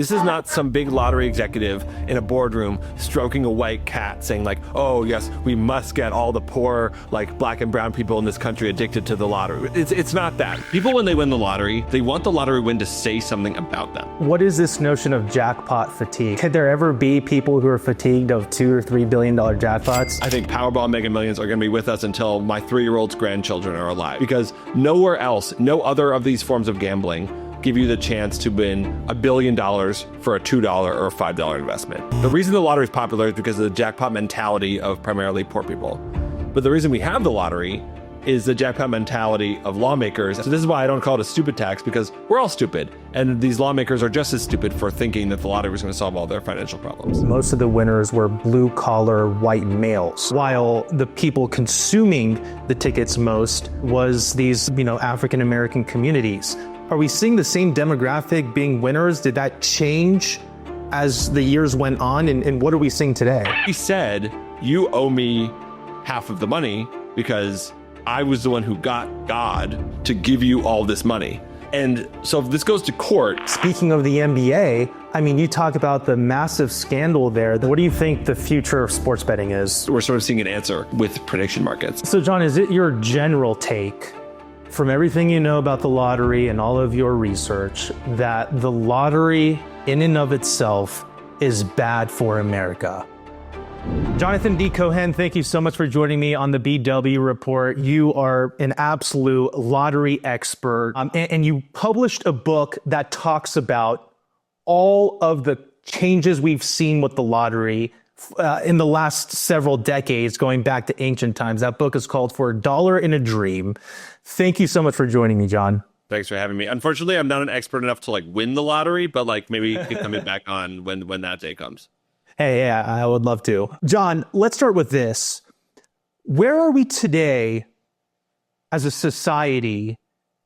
This is not some big lottery executive in a boardroom stroking a white cat saying like, oh yes, we must get all the poor, like black and brown people in this country addicted to the lottery. It's not that. People, when they win the lottery, they want the lottery win to say something about them. What is this notion of jackpot fatigue? Could there ever be people who are fatigued of $2 or $3 billion jackpots? I think Powerball and Mega Millions are going to be with us until my 3-year-old's grandchildren are alive, because nowhere else, no other of these forms of gambling give you the chance to win $1 billion for a $2 or a $5 investment. The reason the lottery is popular is because of the jackpot mentality of primarily poor people. But the reason we have the lottery is the jackpot mentality of lawmakers. So this is why I don't call it a stupid tax, because we're all stupid. And these lawmakers are just as stupid for thinking that the lottery was going to solve all their financial problems. Most of the winners were blue-collar white males, while the people consuming the tickets most was these, African-American communities. Are we seeing the same demographic being winners? Did that change as the years went on? And what are we seeing today? He said, you owe me half of the money because I was the one who got God to give you all this money. And so if this goes to court. Speaking of the NBA, you talk about the massive scandal there. What do you think the future of sports betting is? We're sort of seeing an answer with prediction markets. So John, is it your general take from everything you know about the lottery and all of your research that the lottery in and of itself is bad for America? Jonathan D. Cohen, thank you so much for joining me on the BW Report. You are an absolute lottery expert, and you published a book that talks about all of the changes we've seen with the lottery in the last several decades, going back to ancient times. That book is called For a Dollar in a Dream. Thank you so much for joining me, John. Thanks for having me. Unfortunately, I'm not an expert enough to win the lottery, but maybe you can come back on when that day comes. Hey, yeah, I would love to. John, let's start with this. Where are we today as a society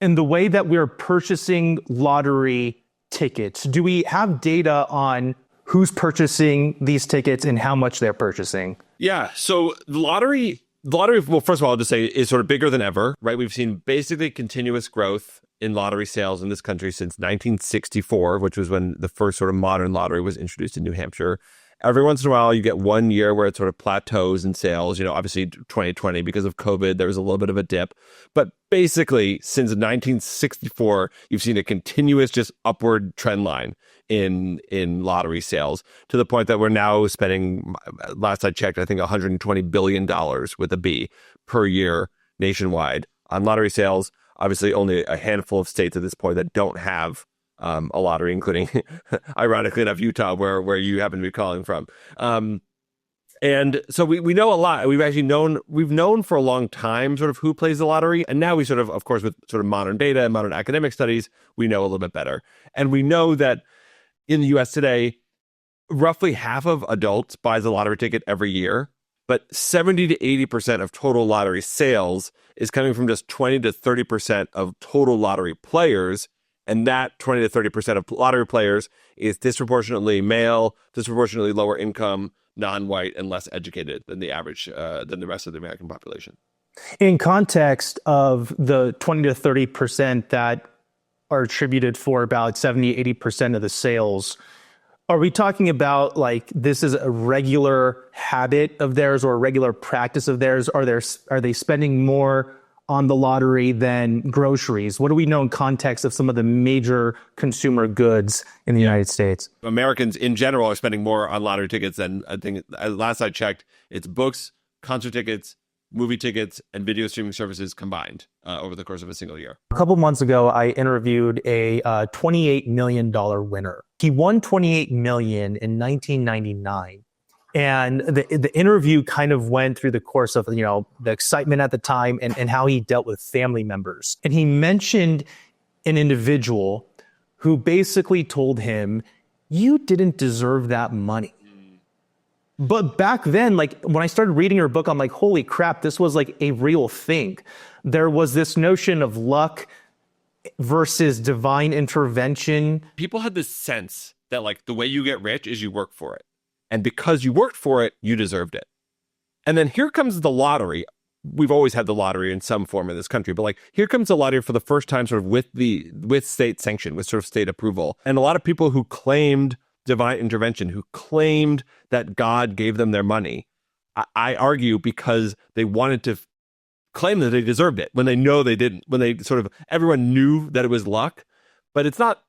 in the way that we're purchasing lottery tickets? Do we have data on who's purchasing these tickets and how much they're purchasing? Yeah, so the lottery, well, first of all, I'll just say is sort of bigger than ever, right? We've seen basically continuous growth in lottery sales in this country since 1964, which was when the first sort of modern lottery was introduced in New Hampshire. Every once in a while, you get 1 year where it sort of plateaus in sales. Obviously 2020, because of COVID, there was a little bit of a dip. But basically, since 1964, you've seen a continuous just upward trend line in lottery sales, to the point that we're now spending, last I checked, I think $120 billion with a B per year nationwide on lottery sales. Obviously, only a handful of states at this point that don't have a lottery, including, ironically enough, Utah, where you happen to be calling from. And so we know a lot. We've known for a long time sort of who plays the lottery. And now we sort of course, with sort of modern data and modern academic studies, we know a little bit better. And we know that in the US today, roughly half of adults buys a lottery ticket every year, but 70 to 80% of total lottery sales is coming from just 20 to 30% of total lottery players. And that 20 to 30% of lottery players is disproportionately male, disproportionately lower income, non-white, and less educated than the average, than the rest of the American population. In context of the 20 to 30% that are attributed for about 70, 80% of the sales, are we talking about this is a regular habit of theirs or a regular practice of theirs? Are they spending more on the lottery than groceries? What do we know in context of some of the major consumer goods in the United States? Americans in general are spending more on lottery tickets than, I think, last I checked, it's books, concert tickets, movie tickets, and video streaming services combined over the course of a single year. A couple months ago, I interviewed a $28 million winner. He won $28 million in 1999. And the interview kind of went through the course of, the excitement at the time and how he dealt with family members. And he mentioned an individual who basically told him, you didn't deserve that money. But back then, when I started reading your book, I'm like, holy crap, this was a real thing. There was this notion of luck versus divine intervention. People had this sense that the way you get rich is you work for it. And because you worked for it, you deserved it. And then here comes the lottery, we've always had the lottery in some form in this country, but like here comes the lottery for the first time sort of with state sanction, with sort of state approval. And a lot of people who claimed divine intervention, who claimed that God gave them their money, I argue because they wanted to claim that they deserved it when they know they didn't, when they sort of, everyone knew that it was luck, but it's not.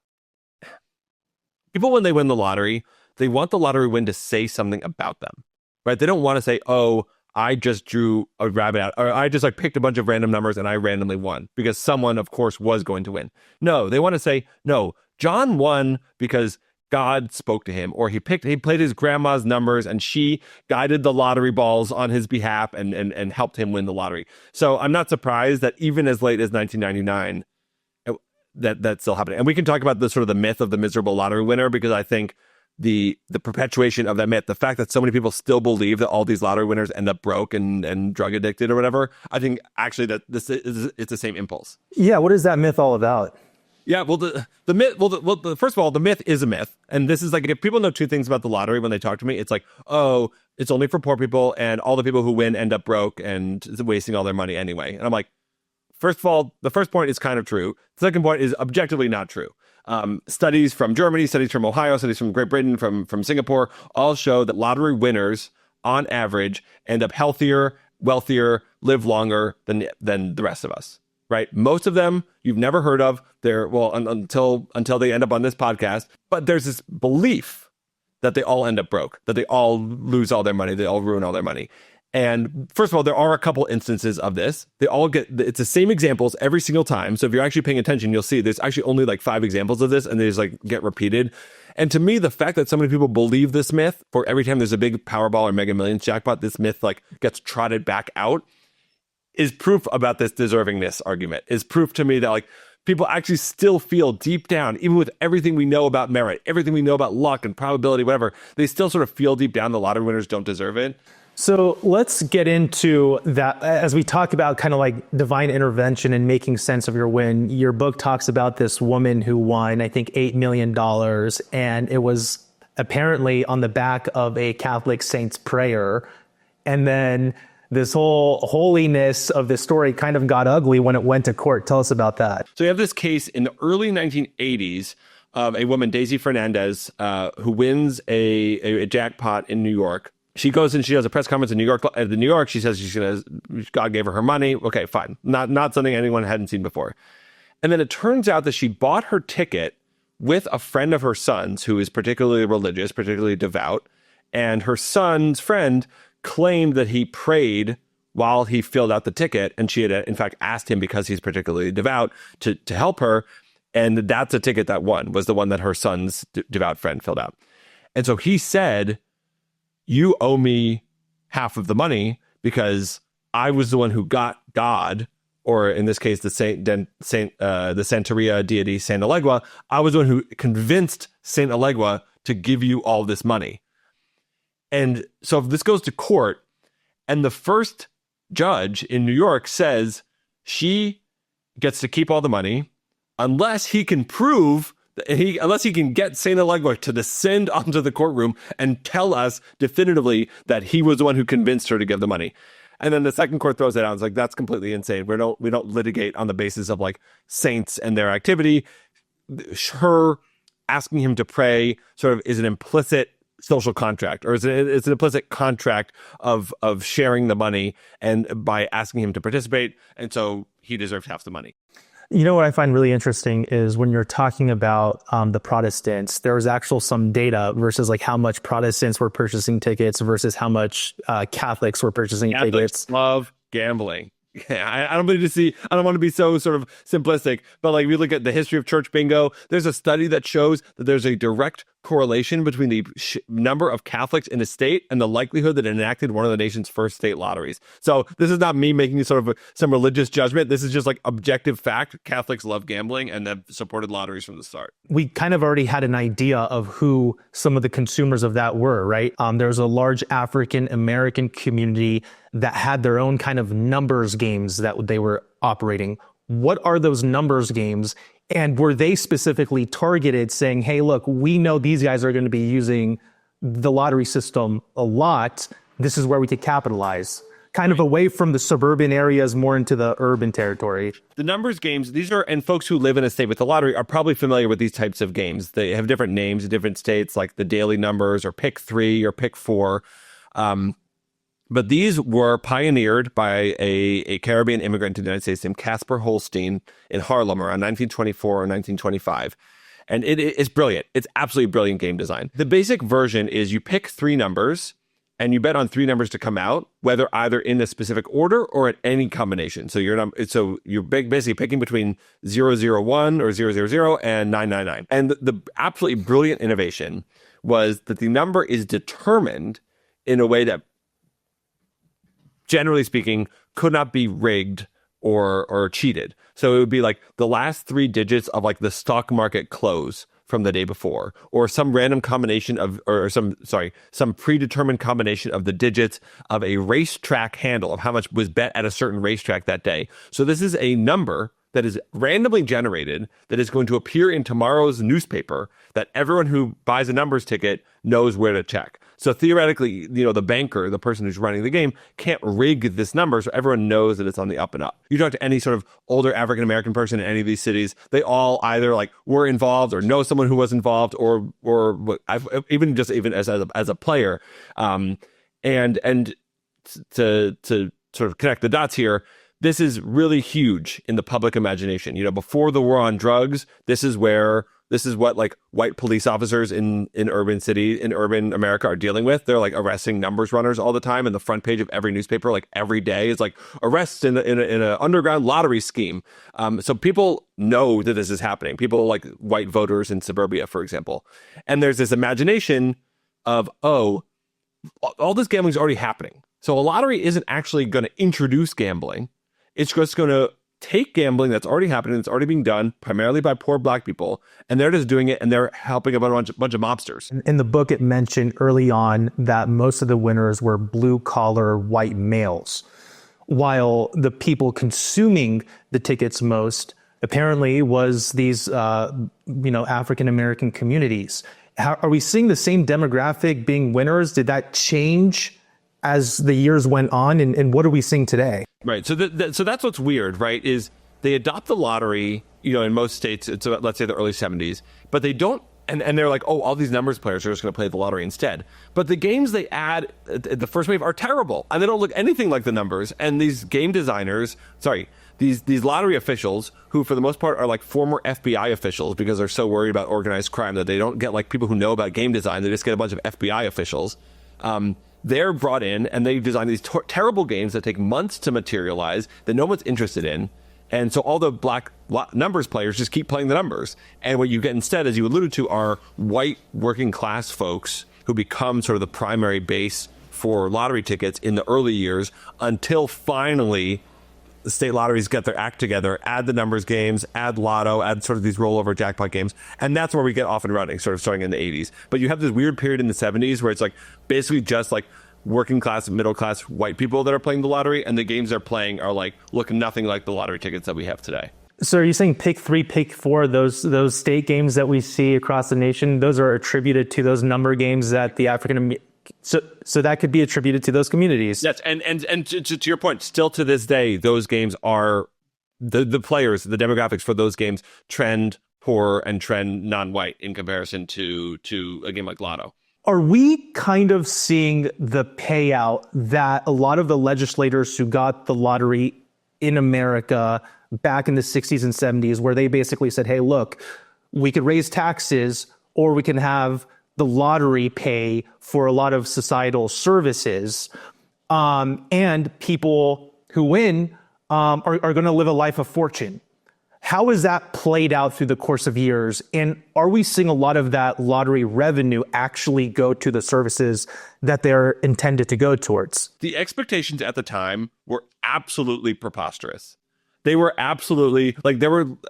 People, when they win the lottery, they want the lottery win to say something about them, right? They don't want to say, oh, I just drew a rabbit out, or I just like picked a bunch of random numbers and I randomly won because someone, of course, was going to win. No, they want to say, no, John won because God spoke to him, or he played his grandma's numbers and she guided the lottery balls on his behalf and helped him win the lottery. So I'm not surprised that even as late as 1999, that's still happening. And we can talk about the sort of the myth of the miserable lottery winner, because I think the perpetuation of that myth, the fact that so many people still believe that all these lottery winners end up broke and drug addicted or whatever, I think actually that it's the same impulse. Yeah, what is that myth all about? Yeah, well, the myth. First of all, the myth is a myth, and this is like, if people know two things about the lottery when they talk to me, it's like, oh, it's only for poor people, and all the people who win end up broke and wasting all their money anyway. And I'm like, first of all, the first point is kind of true. The second point is objectively not true. Studies from Germany, studies from Ohio, studies from Great Britain, from Singapore, all show that lottery winners, on average, end up healthier, wealthier, live longer than the rest of us. Right? Most of them you've never heard of. They're, well, until they end up on this podcast. But there's this belief that they all end up broke, that they all lose all their money, they all ruin all their money. And first of all, there are a couple instances of this. They all it's the same examples every single time. So if you're actually paying attention, you'll see there's actually only like 5 examples of this, and they just like get repeated. And to me, the fact that so many people believe this myth, for every time there's a big Powerball or Mega Millions jackpot, this myth like gets trotted back out, is proof about this deservingness argument, is proof to me that like people actually still feel deep down, even with everything we know about merit, everything we know about luck and probability, whatever, they still sort of feel deep down the lottery winners don't deserve it. So let's get into that as we talk about kind of like divine intervention and making sense of your win. Your book talks about this woman who won, I think, $8 million, and it was apparently on the back of a Catholic saint's prayer. And then this whole holiness of the story kind of got ugly when it went to court. Tell us about that. So you have this case in the early 1980s of a woman, Daisy Fernandez, who wins a jackpot in New York. She goes and she does a press conference in New York. She says God gave her money. Okay, fine. Not something anyone hadn't seen before. And then it turns out that she bought her ticket with a friend of her son's who is particularly religious, particularly devout. And her son's friend claimed that he prayed while he filled out the ticket. And she had, in fact, asked him, because he's particularly devout, to help her. And that's a ticket that won, was the one that her son's devout friend filled out. And so he said, you owe me half of the money because I was the one who got God, or in this case, the Santeria deity Saint Alegua. I was the one who convinced Saint Alegua to give you all this money. And so if this goes to court, and the first judge in New York says she gets to keep all the money unless he can prove unless he can get Saint Alegua to descend onto the courtroom and tell us definitively that he was the one who convinced her to give the money. And then the second court throws it out. It's like, that's completely insane. We don't litigate on the basis of like saints and their activity. Her asking him to pray sort of is an implicit social contract, or it's an implicit contract of sharing the money, and by asking him to participate. And so he deserves half the money. You know what I find really interesting is when you're talking about the Protestants, there was actual some data versus like how much Protestants were purchasing tickets versus how much Catholics were purchasing tickets. Love gambling. Yeah, I don't want to be so sort of simplistic, but like we look at the history of church bingo, there's a study that shows that there's a direct correlation between the number of Catholics in a state and the likelihood that it enacted one of the nation's first state lotteries. So this is not me making sort of some religious judgment. This is just like objective fact. Catholics love gambling and have supported lotteries from the start. We kind of already had an idea of who some of the consumers of that were, right? There's a large African American community that had their own kind of numbers games that they were operating. What are those numbers games? And were they specifically targeted saying, hey, look, we know these guys are going to be using the lottery system a lot. This is where we could capitalize. kind of away from the suburban areas, more into the urban territory. The numbers games, these are, and folks who live in a state with the lottery are probably familiar with these types of games. They have different names in different states, like the daily numbers or pick 3 or pick 4. But these were pioneered by a Caribbean immigrant to the United States named Casper Holstein in Harlem around 1924 or 1925. And it is brilliant. It's absolutely brilliant game design. The basic version is you pick 3 numbers and you bet on 3 numbers to come out, whether either in a specific order or at any combination. So you're basically picking between 001 or 000 and 999. And the absolutely brilliant innovation was that the number is determined in a way that, generally speaking, could not be rigged or cheated. So it would be like the last 3 digits of like the stock market close from the day before, or some random combination of, some predetermined combination of the digits of a racetrack handle of how much was bet at a certain racetrack that day. So this is a number that is randomly generated that is going to appear in tomorrow's newspaper that everyone who buys a numbers ticket knows where to check. So theoretically, the banker, the person who's running the game, can't rig this number, so everyone knows that it's on the up and up. You talk to any sort of older African-American person in any of these cities, they all either like were involved or know someone who was involved, or even as a player. And to sort of connect the dots here, this is really huge in the public imagination. Before the war on drugs, this is what like white police officers in urban America are dealing with. They're like arresting numbers runners all the time, and the front page of every newspaper, like every day, is like arrests in an underground lottery scheme. So people know that this is happening. People like white voters in suburbia, for example. And there's this imagination of, all this gambling is already happening. So a lottery isn't actually going to introduce gambling. It's just going to take gambling that's already happening, that's already being done primarily by poor Black people, and they're just doing it, and they're helping a bunch of mobsters. In the book, it mentioned early on that most of the winners were blue-collar white males, while the people consuming the tickets most apparently was these African-American communities. Are we seeing the same demographic being winners? Did that change as the years went on, and what are we seeing today? Right. So so that's what's weird, right, is they adopt the lottery, in most states, it's about, let's say, the early 70s, but they don't, and they're like, all these numbers players are just going to play the lottery instead. But the games they add at the first wave are terrible, and they don't look anything like the numbers. And these game designers, these lottery officials, who for the most part are like former FBI officials because they're so worried about organized crime that they don't get like people who know about game design, they just get a bunch of FBI officials. They're brought in and they design these terrible games that take months to materialize, that no one's interested in. And so all the Black numbers players just keep playing the numbers. And what you get instead, as you alluded to, are white working class folks who become sort of the primary base for lottery tickets in the early years, until finally the state lotteries get their act together, add the numbers games, add lotto, add sort of these rollover jackpot games. And that's where we get off and running, sort of starting in the 80s. But you have this weird period in the 70s where it's like basically just like working class, middle class white people that are playing the lottery, and the games they're playing are like look nothing like the lottery tickets that we have today. So are you saying pick 3, pick 4, those state games that we see across the nation, those are attributed to those number games that the so that could be attributed to those communities? Yes, and to your point, still to this day, those games are the players, the demographics for those games trend poor and trend non-white in comparison to a game like Lotto. Are we kind of seeing the payout that a lot of the legislators who got the lottery in America back in the 60s and 70s, where they basically said, hey, look, we could raise taxes or we can have the lottery pay for a lot of societal services, and people who win are going to live a life of fortune? How has that played out through the course of years? And are we seeing a lot of that lottery revenue actually go to the services that they're intended to go towards? The expectations at the time were absolutely preposterous. They were absolutely,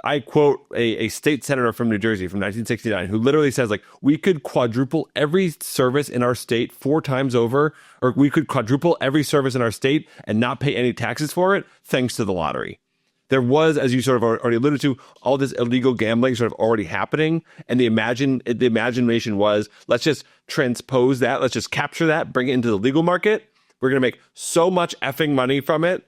I quote a state senator from New Jersey from 1969 who literally says, we could quadruple every service in our state 4 times over, or we could quadruple every service in our state and not pay any taxes for it, thanks to the lottery. There was, as you sort of already alluded to, all this illegal gambling sort of already happening. And the imagination was, let's just transpose that. Let's just capture that, bring it into the legal market. We're going to make so much effing money from it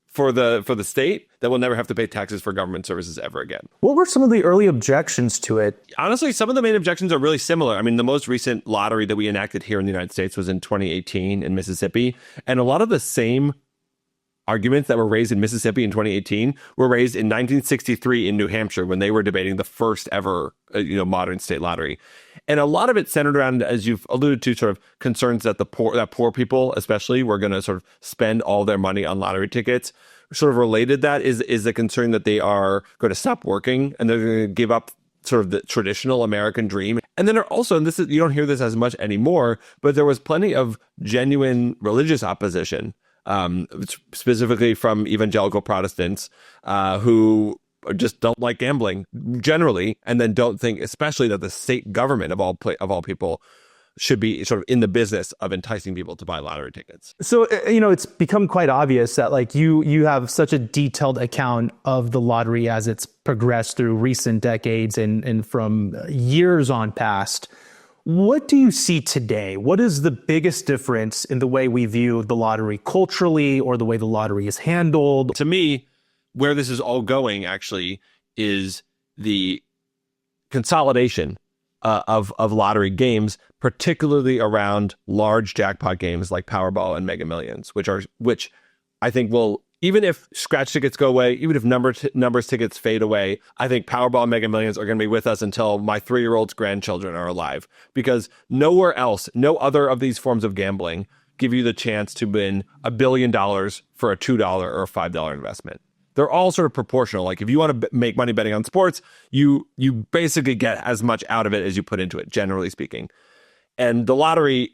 for the state that we'll never have to pay taxes for government services ever again. What were some of the early objections to it? Honestly, some of the main objections are really similar. I mean, the most recent lottery that we enacted here in the United States was in 2018 in Mississippi. And a lot of the same arguments that were raised in Mississippi in 2018 were raised in 1963 in New Hampshire when they were debating the first ever, modern state lottery. And a lot of it centered around, as you've alluded to, sort of concerns that poor people, especially, were going to sort of spend all their money on lottery tickets. Sort of related that is the concern that they are going to stop working and they're going to give up sort of the traditional American dream. And then also, and you don't hear this as much anymore, but there was plenty of genuine religious opposition, specifically from evangelical Protestants who just don't like gambling generally, and then don't think, especially, that the state government of all people should be sort of in the business of enticing people to buy lottery tickets. So, it's become quite obvious that like you have such a detailed account of the lottery as it's progressed through recent decades and from years on past. What do you see today? What is the biggest difference in the way we view the lottery culturally or the way the lottery is handled? To me, where this is all going actually is the consolidation of lottery games, particularly around large jackpot games like Powerball and Mega Millions, which I think will, even if scratch tickets go away, even if numbers tickets fade away, I think Powerball and Mega Millions are going to be with us until my 3-year-old's grandchildren are alive, because nowhere else, no other of these forms of gambling give you the chance to win $1 billion for a $2 or a $5 investment. They're all sort of proportional. Like if you want to make money betting on sports, you basically get as much out of it as you put into it, generally speaking. And the lottery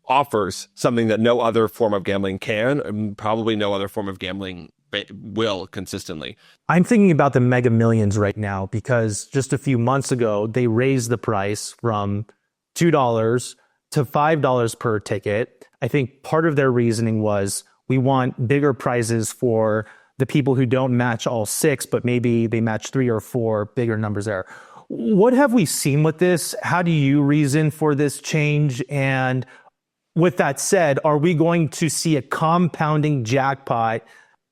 offers something that no other form of gambling can, and probably no other form of gambling will consistently. I'm thinking about the Mega Millions right now because just a few months ago, they raised the price from $2 to $5 per ticket. I think part of their reasoning was we want bigger prizes for the people who don't match all 6, but maybe they match 3 or 4, bigger numbers there. What have we seen with this? How do you reason for this change? And with that said, are we going to see a compounding jackpot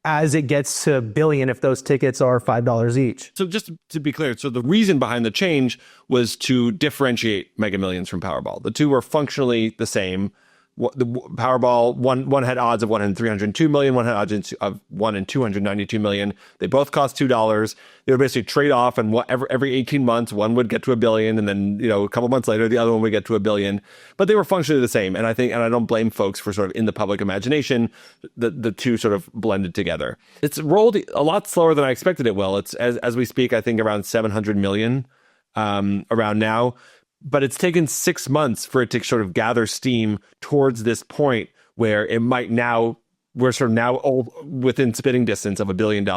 as it gets to $1 billion if those tickets are $5 each? So just to be clear, so the reason behind the change was to differentiate Mega Millions from Powerball. The two were functionally the same. The Powerball, one had odds of 1 in 302 million, one had odds of 1 in 292 million. They both cost $2. They would basically trade off, and every 18 months, one would get to $1 billion, and then a couple months later, the other one would get to $1 billion. But they were functionally the same, and I don't blame folks for sort of in the public imagination, the two sort of blended together. It's rolled a lot slower than I expected it will. It's as we speak, I think around 700 million around now. But it's taken 6 months for it to sort of gather steam towards this point where it might now, we're sort of now all within spitting distance of $1 billion.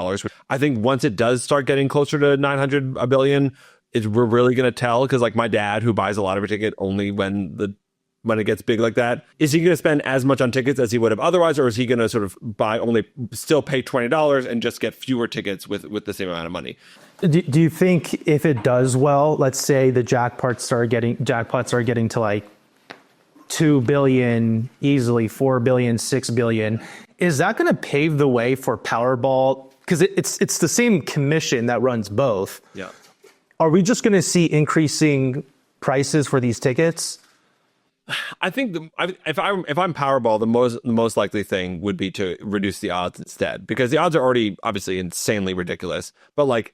I think once it does start getting closer to 900, $1 billion, we're really going to tell, because like my dad, who buys a lottery ticket only when it gets big like that, is he going to spend as much on tickets as he would have otherwise, or is he going to sort of still pay $20 and just get fewer tickets with the same amount of money? Do you think if it does well, let's say the jackpots are getting to like 2 billion easily, 4 billion, 6 billion, is that going to pave the way for Powerball? Because it's the same commission that runs both. Yeah. Are we just going to see increasing prices for these tickets? I think if I'm Powerball, the most likely thing would be to reduce the odds instead, because the odds are already obviously insanely ridiculous. But like,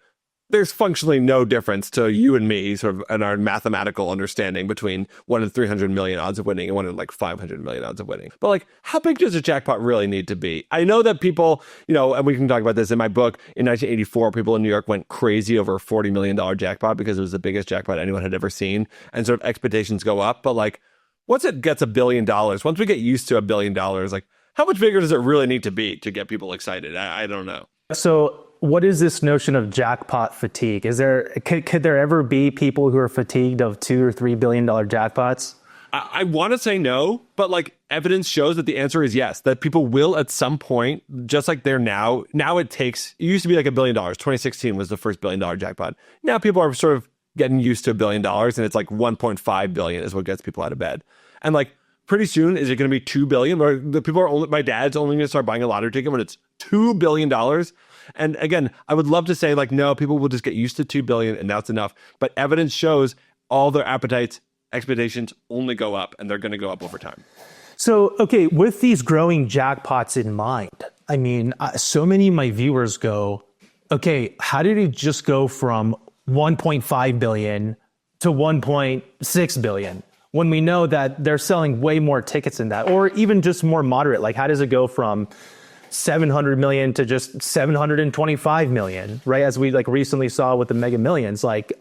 there's functionally no difference to you and me sort of in our mathematical understanding between 1 in 300 million odds of winning and 1 in like 500 million odds of winning. But like, how big does a jackpot really need to be? I know that people, and we can talk about this in my book, in 1984, people in New York went crazy over a $40 million jackpot because it was the biggest jackpot anyone had ever seen. And sort of expectations go up. But like, once it gets $1 billion, once we get used to $1 billion, like, how much bigger does it really need to be to get people excited? I don't know. So what is this notion of jackpot fatigue? Could there ever be people who are fatigued of $2 or $3 billion jackpots? I want to say no, but like evidence shows that the answer is yes, that people will at some point, just like they're now. Now it used to be like $1 billion. 2016 was the first $1 billion jackpot. Now people are sort of getting used to $1 billion, and it's like 1.5 billion is what gets people out of bed. And like, pretty soon, is it going to be $2 billion? Or the people are only, my dad's only going to start buying a lottery ticket when it's $2 billion. And again, I would love to say like, no, people will just get used to 2 billion and that's enough. But evidence shows all their expectations only go up, and they're going to go up over time. So, okay, with these growing jackpots in mind, I mean, so many of my viewers go, okay, how did it just go from 1.5 billion to 1.6 billion when we know that they're selling way more tickets than that, or even just more moderate? Like, how does it go from 700 million to just 725 million, right? As we like recently saw with the Mega Millions, like,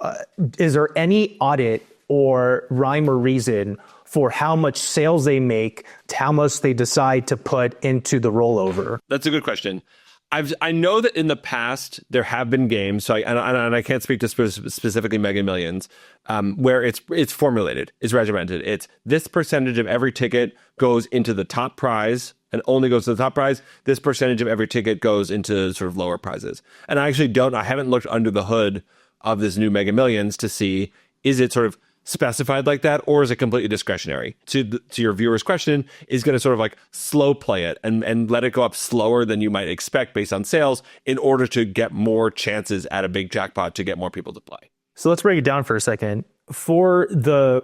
is there any audit or rhyme or reason for how much sales they make to how much they decide to put into the rollover? That's a good question. I know that in the past there have been games, so I can't speak to specifically Mega Millions, where it's formulated, it's regimented. It's this percentage of every ticket goes into the top prize and only goes to the top prize. This percentage of every ticket goes into sort of lower prizes. And I haven't looked under the hood of this new Mega Millions to see, is it sort of specified like that, or is it completely discretionary? To your viewer's question, is going to sort of like slow play it and let it go up slower than you might expect based on sales in order to get more chances at a big jackpot to get more people to play. So let's break it down for a second. For the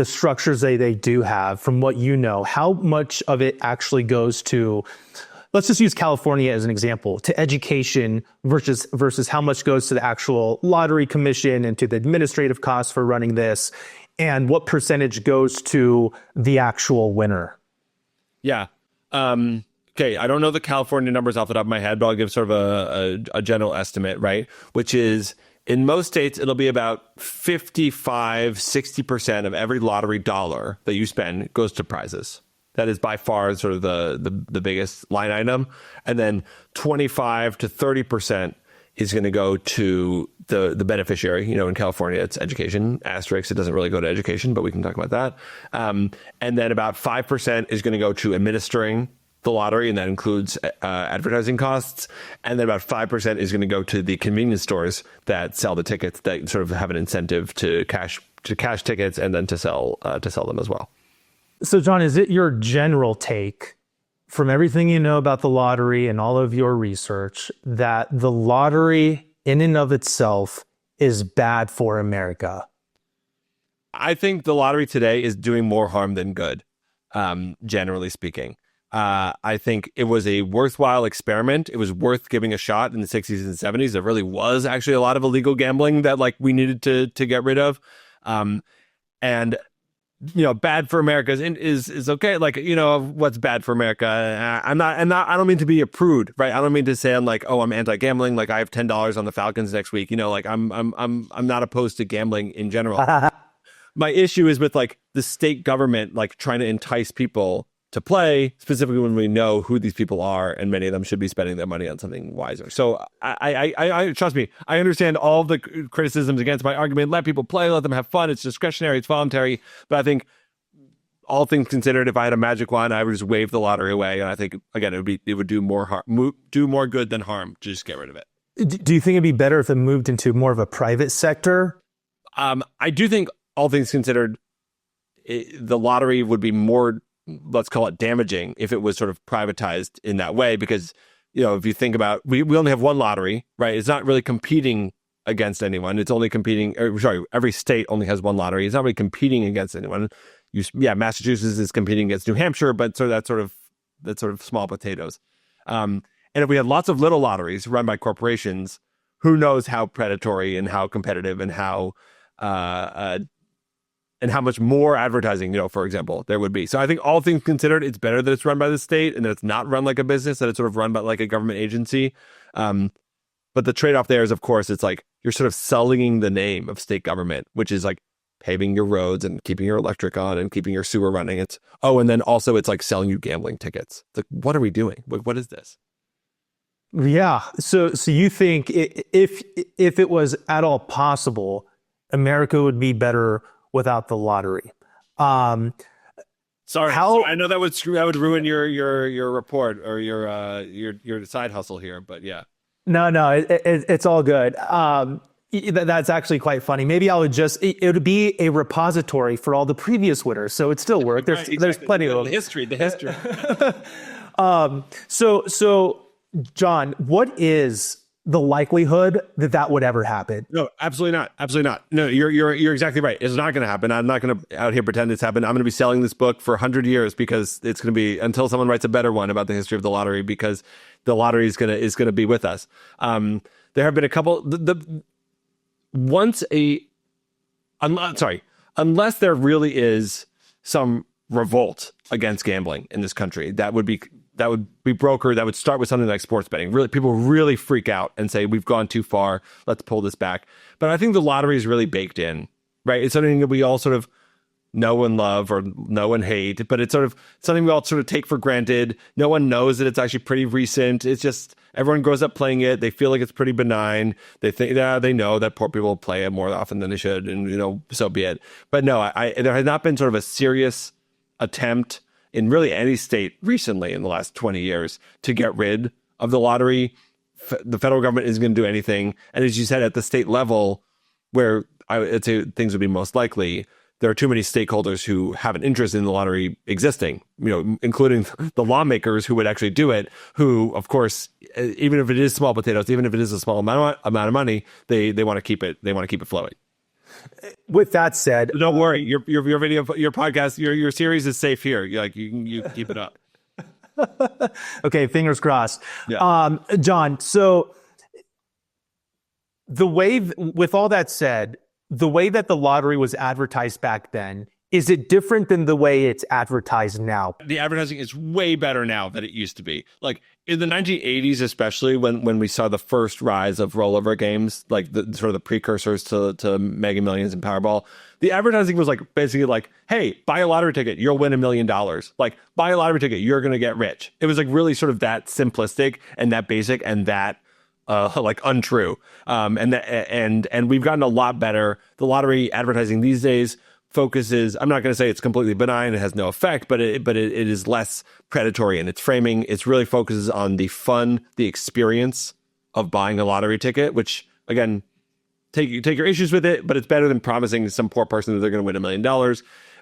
structures they do have, from what you know, how much of it actually goes to, let's just use California as an example, to education versus how much goes to the actual lottery commission and to the administrative costs for running this, and what percentage goes to the actual winner? Yeah. Okay, I don't know the California numbers off the top of my head, but I'll give sort of a general estimate, right? Which is, in most states, it'll be about 55-60% of every lottery dollar that you spend goes to prizes. That is by far sort of the biggest line item. And then 25 to 30% is going to go to the beneficiary. You know, in California, it's education. Asterisk, it doesn't really go to education, but we can talk about that. And then about 5% is going to go to administering the lottery, and that includes advertising costs. And then about 5% is going to go to the convenience stores that sell the tickets, that sort of have an incentive to cash tickets and then to sell them as well. So, John, is it your general take, from everything you know about the lottery and all of your research, that the lottery in and of itself is bad for America? I think the lottery today is doing more harm than good, generally speaking. I think it was a worthwhile experiment. It was worth giving a shot in the 60s and 70s. There really was actually a lot of illegal gambling that like we needed to get rid of. And you know, bad for America is okay. Like, you know, what's bad for America? I don't mean to be a prude, right? I don't mean to say I'm like, oh, I'm anti-gambling. Like I have $10 on the Falcons next week. You know, like I'm not opposed to gambling in general. My issue is with like the state government, like trying to entice people to play, specifically when we know who these people are, and many of them should be spending their money on something wiser. So I trust me, I understand all the criticisms against my argument. Let people play, let them have fun. It's discretionary, it's voluntary. But I think, all things considered, if I had a magic wand, I would just wave the lottery away. And I think, again, it would do more harm, do more good than harm to just get rid of it. Do you think it'd be better if it moved into more of a private sector? I do think, all things considered, the lottery would be more, let's call it, damaging if it was sort of privatized in that way, because, you know, if you think about, we only have one lottery, right? It's not really competing against anyone. It's only competing, every state only has one lottery. It's not really competing against anyone. Massachusetts is competing against New Hampshire, but that's sort of small potatoes. And if we had lots of little lotteries run by corporations, who knows how predatory and how competitive and how much more advertising, you know, for example, there would be. So I think, all things considered, it's better that it's run by the state and that it's not run like a business, that it's sort of run by like a government agency. But the trade-off there is, of course, it's like you're sort of sullying the name of state government, which is like paving your roads and keeping your electric on and keeping your sewer running. And then also it's like selling you gambling tickets. It's like, what are we doing? What is this? Yeah. So you think if it was at all possible, America would be better without the lottery? Sorry, I know that would ruin your report or your side hustle here, but yeah. No, it's all good. That's actually quite funny. Maybe I would it would be a repository for all the previous winners, so it still work. There's plenty of them. The history. So John, what is the likelihood that would ever happen? No, absolutely not. Absolutely not. No, you're exactly right. It's not going to happen. I'm not going to out here pretend it's happened. I'm going to be selling this book for 100 years because it's going to be until someone writes a better one about the history of the lottery, because the lottery is going to be with us. There have been a couple. Unless there really is some revolt against gambling in this country, that would be brokered. That would start with something like sports betting. Really, people really freak out and say, we've gone too far. Let's pull this back. But I think the lottery is really baked in, right? It's something that we all sort of know and love or know and hate, but it's sort of something we all sort of take for granted. No one knows that it's actually pretty recent. It's just everyone grows up playing it. They feel like it's pretty benign. They think they know that poor people play it more often than they should, and so be it. But no, there has not been sort of a serious attempt in really any state recently in the last 20 years to get rid of the lottery. The federal government isn't going to do anything. And as you said, at the state level, where I'd say things would be most likely, there are too many stakeholders who have an interest in the lottery existing, including the lawmakers who would actually do it, who, of course, even if it is small potatoes, even if it is a small amount of money, they want to keep it. They want to keep it flowing. With that said, don't worry, your video, your podcast, your series is safe here. You keep it up. Okay, fingers crossed. Yeah. John, so with all that said, the way that the lottery was advertised back then, is it different than the way it's advertised now? The advertising is way better now than it used to be. Like in the 1980s, especially when we saw the first rise of rollover games, like the sort of the precursors to Mega Millions and Powerball, the advertising was like basically like, hey, buy a lottery ticket, you'll win $1 million. Like, buy a lottery ticket, you're going to get rich. It was like really sort of that simplistic and that basic and that like untrue. And we've gotten a lot better. The lottery advertising these days focuses, I'm not going to say it's completely benign, it has no effect, but it is less predatory in its framing. It really focuses on the fun, the experience of buying a lottery ticket, which again, take your issues with it, but it's better than promising some poor person that they're going to win $1 million.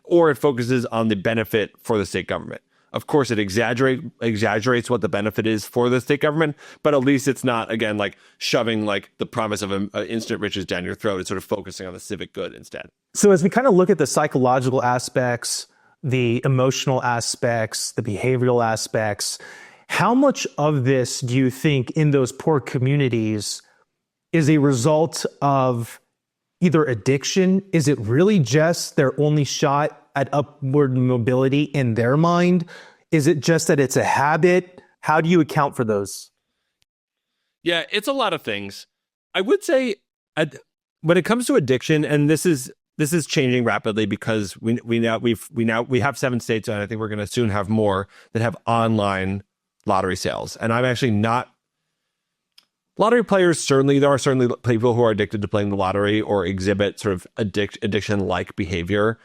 Or it focuses on the benefit for the state government. Of course, it exaggerates what the benefit is for the state government, but at least it's not, again, like shoving like the promise of instant riches down your throat. It's sort of focusing on the civic good instead. So as we kind of look at the psychological aspects, the emotional aspects, the behavioral aspects, how much of this do you think in those poor communities is a result of either addiction? Is it really just their only shot at upward mobility in their mind? Is it just that it's a habit? How do you account for those? Yeah, it's a lot of things. I would say when it comes to addiction, and this is changing rapidly because we have 7 states, and I think we're going to soon have more that have online lottery sales. And I'm actually not lottery players. There are certainly people who are addicted to playing the lottery or exhibit sort of addiction-like behavior.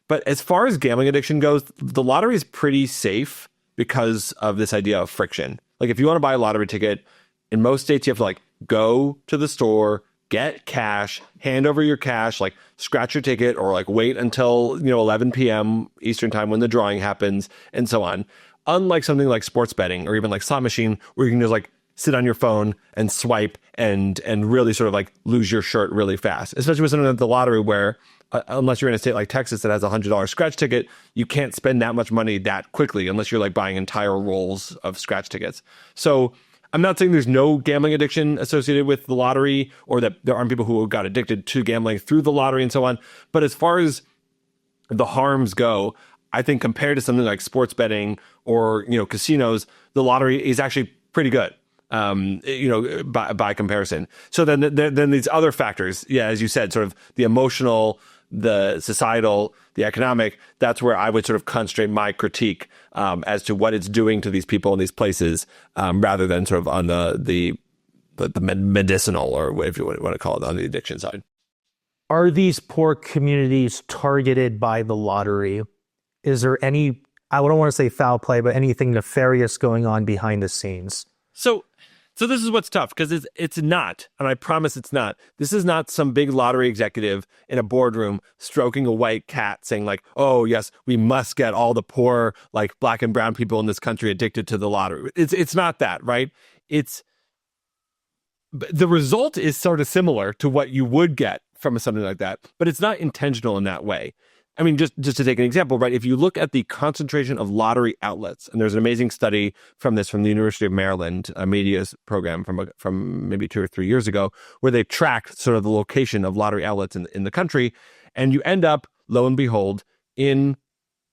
But as far as gambling addiction goes, the lottery is pretty safe because of this idea of friction. Like if you want to buy a lottery ticket, in most states, you have to like go to the store, get cash, hand over your cash, like scratch your ticket, or like wait until 11 p.m. Eastern time when the drawing happens, and so on. Unlike something like sports betting or even like slot machine, where you can just like sit on your phone and swipe and really sort of like lose your shirt really fast. Especially with something like the lottery, where unless you're in a state like Texas that has a $100 scratch ticket, you can't spend that much money that quickly unless you're like buying entire rolls of scratch tickets. So I'm not saying there's no gambling addiction associated with the lottery, or that there aren't people who got addicted to gambling through the lottery and so on. But as far as the harms go, I think compared to something like sports betting or casinos, the lottery is actually pretty good. By comparison. So then these other factors, yeah, as you said, sort of the emotional, the societal, the economic, that's where I would sort of concentrate my critique as to what it's doing to these people in these places, rather than sort of on the medicinal, or if you want to call it, on the addiction side. Are these poor communities targeted by the lottery? Is there any, I don't want to say foul play, but anything nefarious going on behind the scenes? So So this is what's tough, because it's not, and I promise it's not. This is not some big lottery executive in a boardroom stroking a white cat saying like, oh yes, we must get all the poor, like black and brown people in this country addicted to the lottery. It's not that, right? The result is sort of similar to what you would get from something like that, but it's not intentional in that way. I mean, just to take an example, right? If you look at the concentration of lottery outlets, and there's an amazing study from the University of Maryland, a media program from maybe 2 or 3 years ago, where they tracked sort of the location of lottery outlets in the country, and you end up, lo and behold, in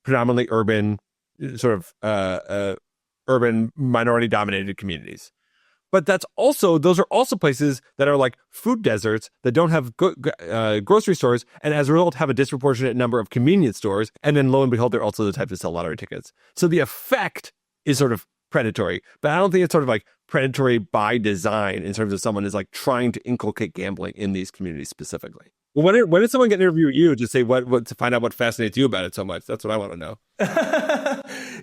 predominantly urban, sort of urban minority-dominated communities. But those are also places that are like food deserts that don't have grocery stores, and as a result have a disproportionate number of convenience stores. And then lo and behold, they're also the type that sell lottery tickets. So the effect is sort of predatory, but I don't think it's sort of like predatory by design in terms of someone is like trying to inculcate gambling in these communities specifically. Well, when did someone get an interview with you to say what to find out what fascinates you about it so much? That's what I want to know.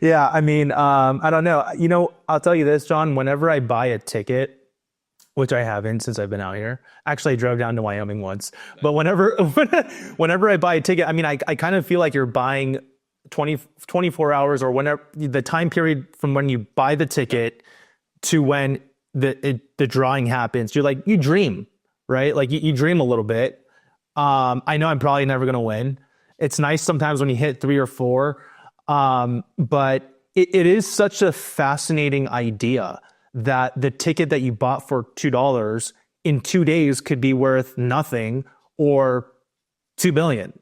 Yeah, I mean, I don't know. You know, I'll tell you this, John, whenever I buy a ticket, which I haven't since I've been out here. Actually, I drove down to Wyoming once. But whenever I buy a ticket, I mean, I kind of feel like you're buying 24 hours or whenever the time period from when you buy the ticket to when the drawing happens. You dream, right? Like you dream a little bit. I know I'm probably never going to win. It's nice sometimes when you hit 3 or 4. But it is such a fascinating idea that the ticket that you bought for $2 in 2 days could be worth nothing or $2 billion.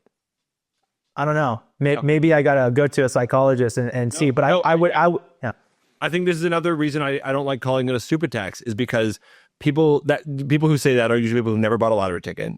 I don't know. Maybe I gotta go to a psychologist and see. But I would. Yeah. I think this is another reason I don't like calling it a stupid tax, is because people who say that are usually people who never bought a lottery ticket,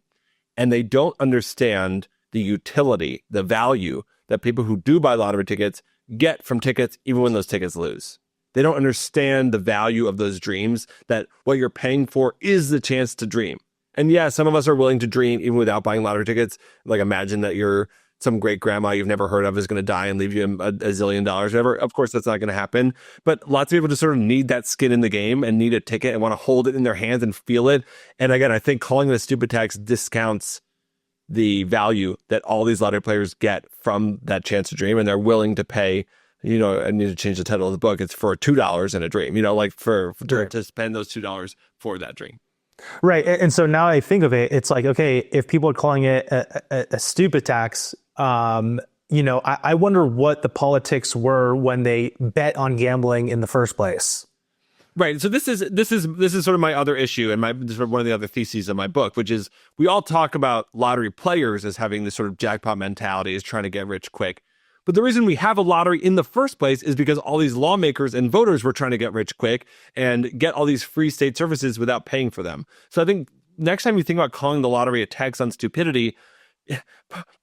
and they don't understand the utility, the value that people who do buy lottery tickets get from tickets, even when those tickets lose. They don't understand the value of those dreams, that what you're paying for is the chance to dream. And yeah, some of us are willing to dream even without buying lottery tickets. Like imagine that some great grandma you've never heard of is going to die and leave you a zillion dollars, whatever. Of course, that's not going to happen. But lots of people just sort of need that skin in the game and need a ticket and want to hold it in their hands and feel it. And again, I think calling it a stupid tax discounts the value that all these lottery players get from that chance to dream, and they're willing to pay. You know, I need to change the title of the book. It's for $2 and a dream. You know, like to spend those $2 for that dream. Right. And so now I think of it, it's like, okay, if people are calling it a stupid tax, you know, I wonder what the politics were when they bet on gambling in the first place. Right. So this is sort of my other issue, and this is one of the other theses of my book, which is we all talk about lottery players as having this sort of jackpot mentality, as trying to get rich quick. But the reason we have a lottery in the first place is because all these lawmakers and voters were trying to get rich quick and get all these free state services without paying for them. So I think next time you think about calling the lottery a tax on stupidity,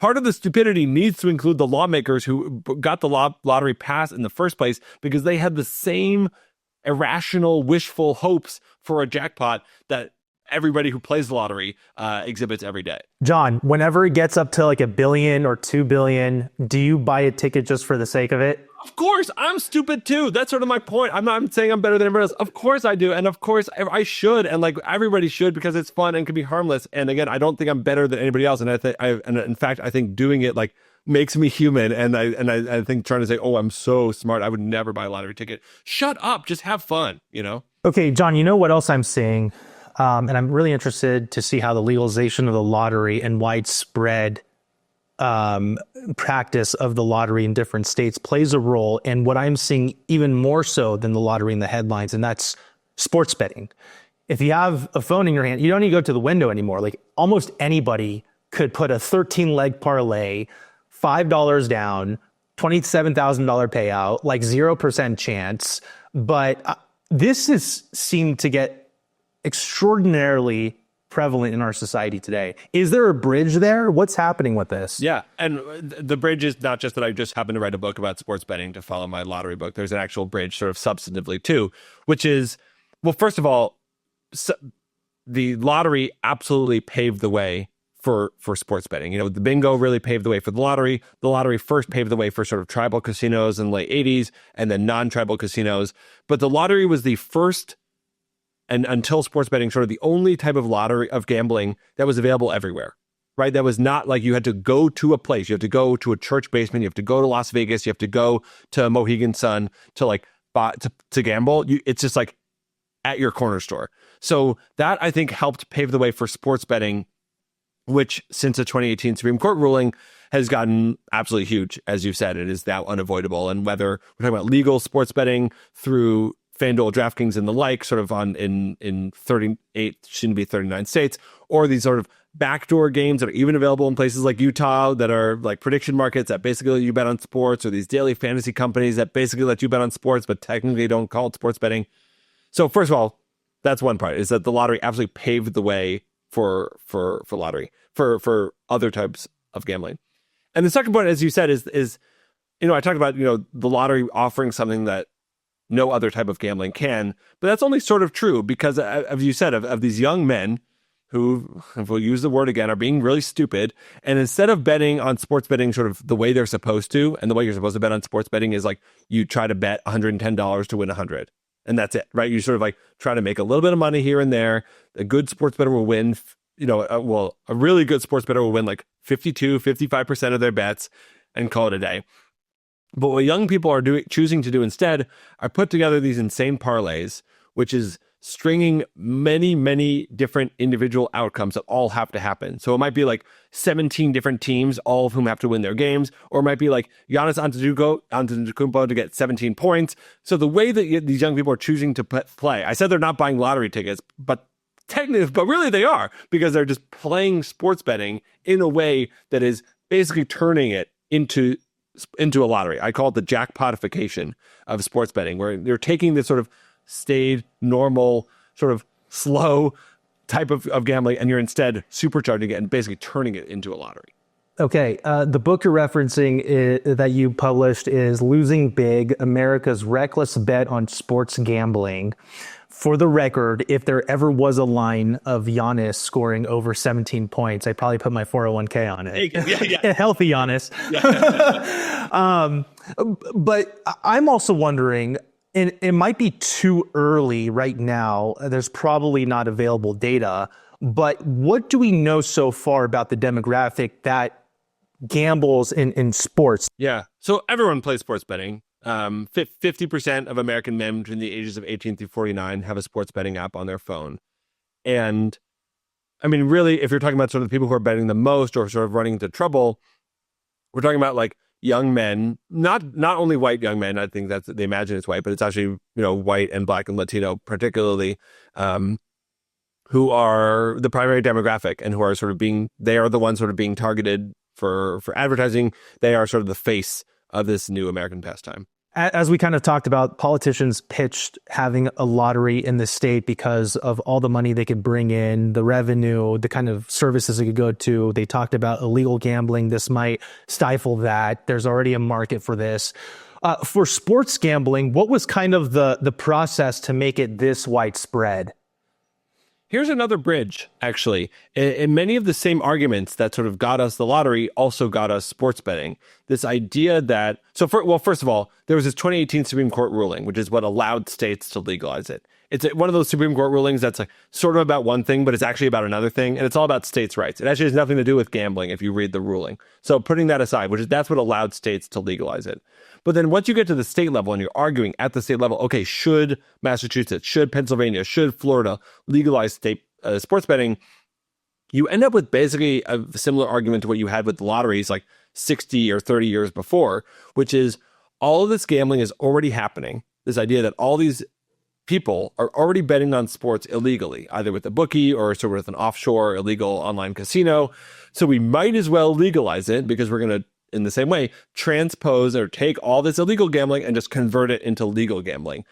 part of the stupidity needs to include the lawmakers who got the lottery passed in the first place, because they had the same irrational, wishful hopes for a jackpot that everybody who plays the lottery exhibits every day. John, whenever it gets up to like $1 billion or $2 billion, do you buy a ticket just for the sake of it? Of course, I'm stupid too. That's sort of my point. I'm not saying I'm better than everyone else. Of course I do. And of course I should. And like everybody should, because it's fun and can be harmless. And again, I don't think I'm better than anybody else. And in fact, I think doing it like makes me human. And I think trying to say, oh, I'm so smart, I would never buy a lottery ticket. Shut up. Just have fun, you know? Okay, John, you know what else I'm seeing? And I'm really interested to see how the legalization of the lottery and widespread practice of the lottery in different states plays a role in what I'm seeing even more so than the lottery in the headlines, and that's sports betting. If you have a phone in your hand, you don't need to go to the window anymore. Like almost anybody could put a 13-leg parlay, $5 down, $27,000 payout, like 0% chance. But this is seemed to get extraordinarily prevalent in our society today. Is there a bridge there? What's happening with this? Yeah. And the bridge is not just that I just happened to write a book about sports betting to follow my lottery book. There's an actual bridge sort of substantively too, which is, well, first of all, the lottery absolutely paved the way for sports betting. You know, the bingo really paved the way for the lottery. The lottery first paved the way for sort of tribal casinos in the late 80s and then non-tribal casinos. But the lottery was the first and until sports betting, sort of the only type of lottery of gambling that was available everywhere, right? That was not like you had to go to a place. You have to go to a church basement. You have to go to Las Vegas. You have to go to Mohegan Sun to like to gamble. It's just like at your corner store. So that, I think, helped pave the way for sports betting, which since the 2018 Supreme Court ruling has gotten absolutely huge. As you've said, it is now unavoidable. And whether we're talking about legal sports betting through FanDuel, DraftKings, and the like, sort of in 38, soon to be 39 states, or these sort of backdoor games that are even available in places like Utah that are like prediction markets that basically let you bet on sports, or these daily fantasy companies that basically let you bet on sports, but technically don't call it sports betting. So first of all, that's one part, is that the lottery absolutely paved the way for lottery, for other types of gambling. And the second point, as you said, is I talked about, the lottery offering something that no other type of gambling can, but that's only sort of true because, as you said, of these young men who, if we'll use the word again, are being really stupid. And instead of betting on sports betting sort of the way they're supposed to, and the way you're supposed to bet on sports betting is like you try to bet $110 to win 100. And that's it, right? You sort of like try to make a little bit of money here and there. A good sports bettor will win, a really good sports bettor will win like 55% of their bets and call it a day. But what young people are choosing to do instead are put together these insane parlays, which is stringing many, many different individual outcomes that all have to happen. So it might be like 17 different teams, all of whom have to win their games, or it might be like Giannis Antetokounmpo to get 17 points. So the way that these young people are choosing to play, I said they're not buying lottery tickets, but really they are, because they're just playing sports betting in a way that is basically turning it into a lottery. I call it the jackpotification of sports betting, where they're taking this sort of staid, normal, sort of slow type of gambling, and you're instead supercharging it and basically turning it into a lottery. Okay, the book you're referencing that you published is Losing Big, America's Reckless Bet on Sports Gambling. For the record, if there ever was a line of Giannis scoring over 17 points, I'd probably put my 401k on it. Yeah. Healthy Giannis. But I'm also wondering, and it might be too early right now. There's probably not available data, but what do we know so far about the demographic that gambles in sports? Yeah. So everyone plays sports betting. 50% of American men between the ages of 18 through 49 have a sports betting app on their phone. And I mean, really, if you're talking about sort of the people who are betting the most or sort of running into trouble, we're talking about like young men, not only white young men. I think they imagine it's white, but it's actually, white and Black and Latino particularly, who are the primary demographic and who are sort of they are the ones sort of being targeted for advertising. They are sort of the face of this new American pastime. As we kind of talked about, politicians pitched having a lottery in the state because of all the money they could bring in, the revenue, the kind of services they could go to. They talked about illegal gambling. This might stifle that. There's already a market for this. For sports gambling, what was kind of the process to make it this widespread? Here's another bridge, actually. And many of the same arguments that sort of got us the lottery also got us sports betting. This idea that, first of all, there was this 2018 Supreme Court ruling, which is what allowed states to legalize it. It's one of those Supreme Court rulings that's like sort of about one thing, but it's actually about another thing. And it's all about states' rights. It actually has nothing to do with gambling if you read the ruling. So putting that aside, that's what allowed states to legalize it. But then once you get to the state level and you're arguing at the state level, okay, should Massachusetts, should Pennsylvania, should Florida legalize state sports betting, you end up with basically a similar argument to what you had with the lotteries like 60 or 30 years before, which is all of this gambling is already happening. This idea that all these people are already betting on sports illegally, either with a bookie or sort of with an offshore illegal online casino. So we might as well legalize it because we're going to, in the same way, transpose or take all this illegal gambling and just convert it into legal gambling.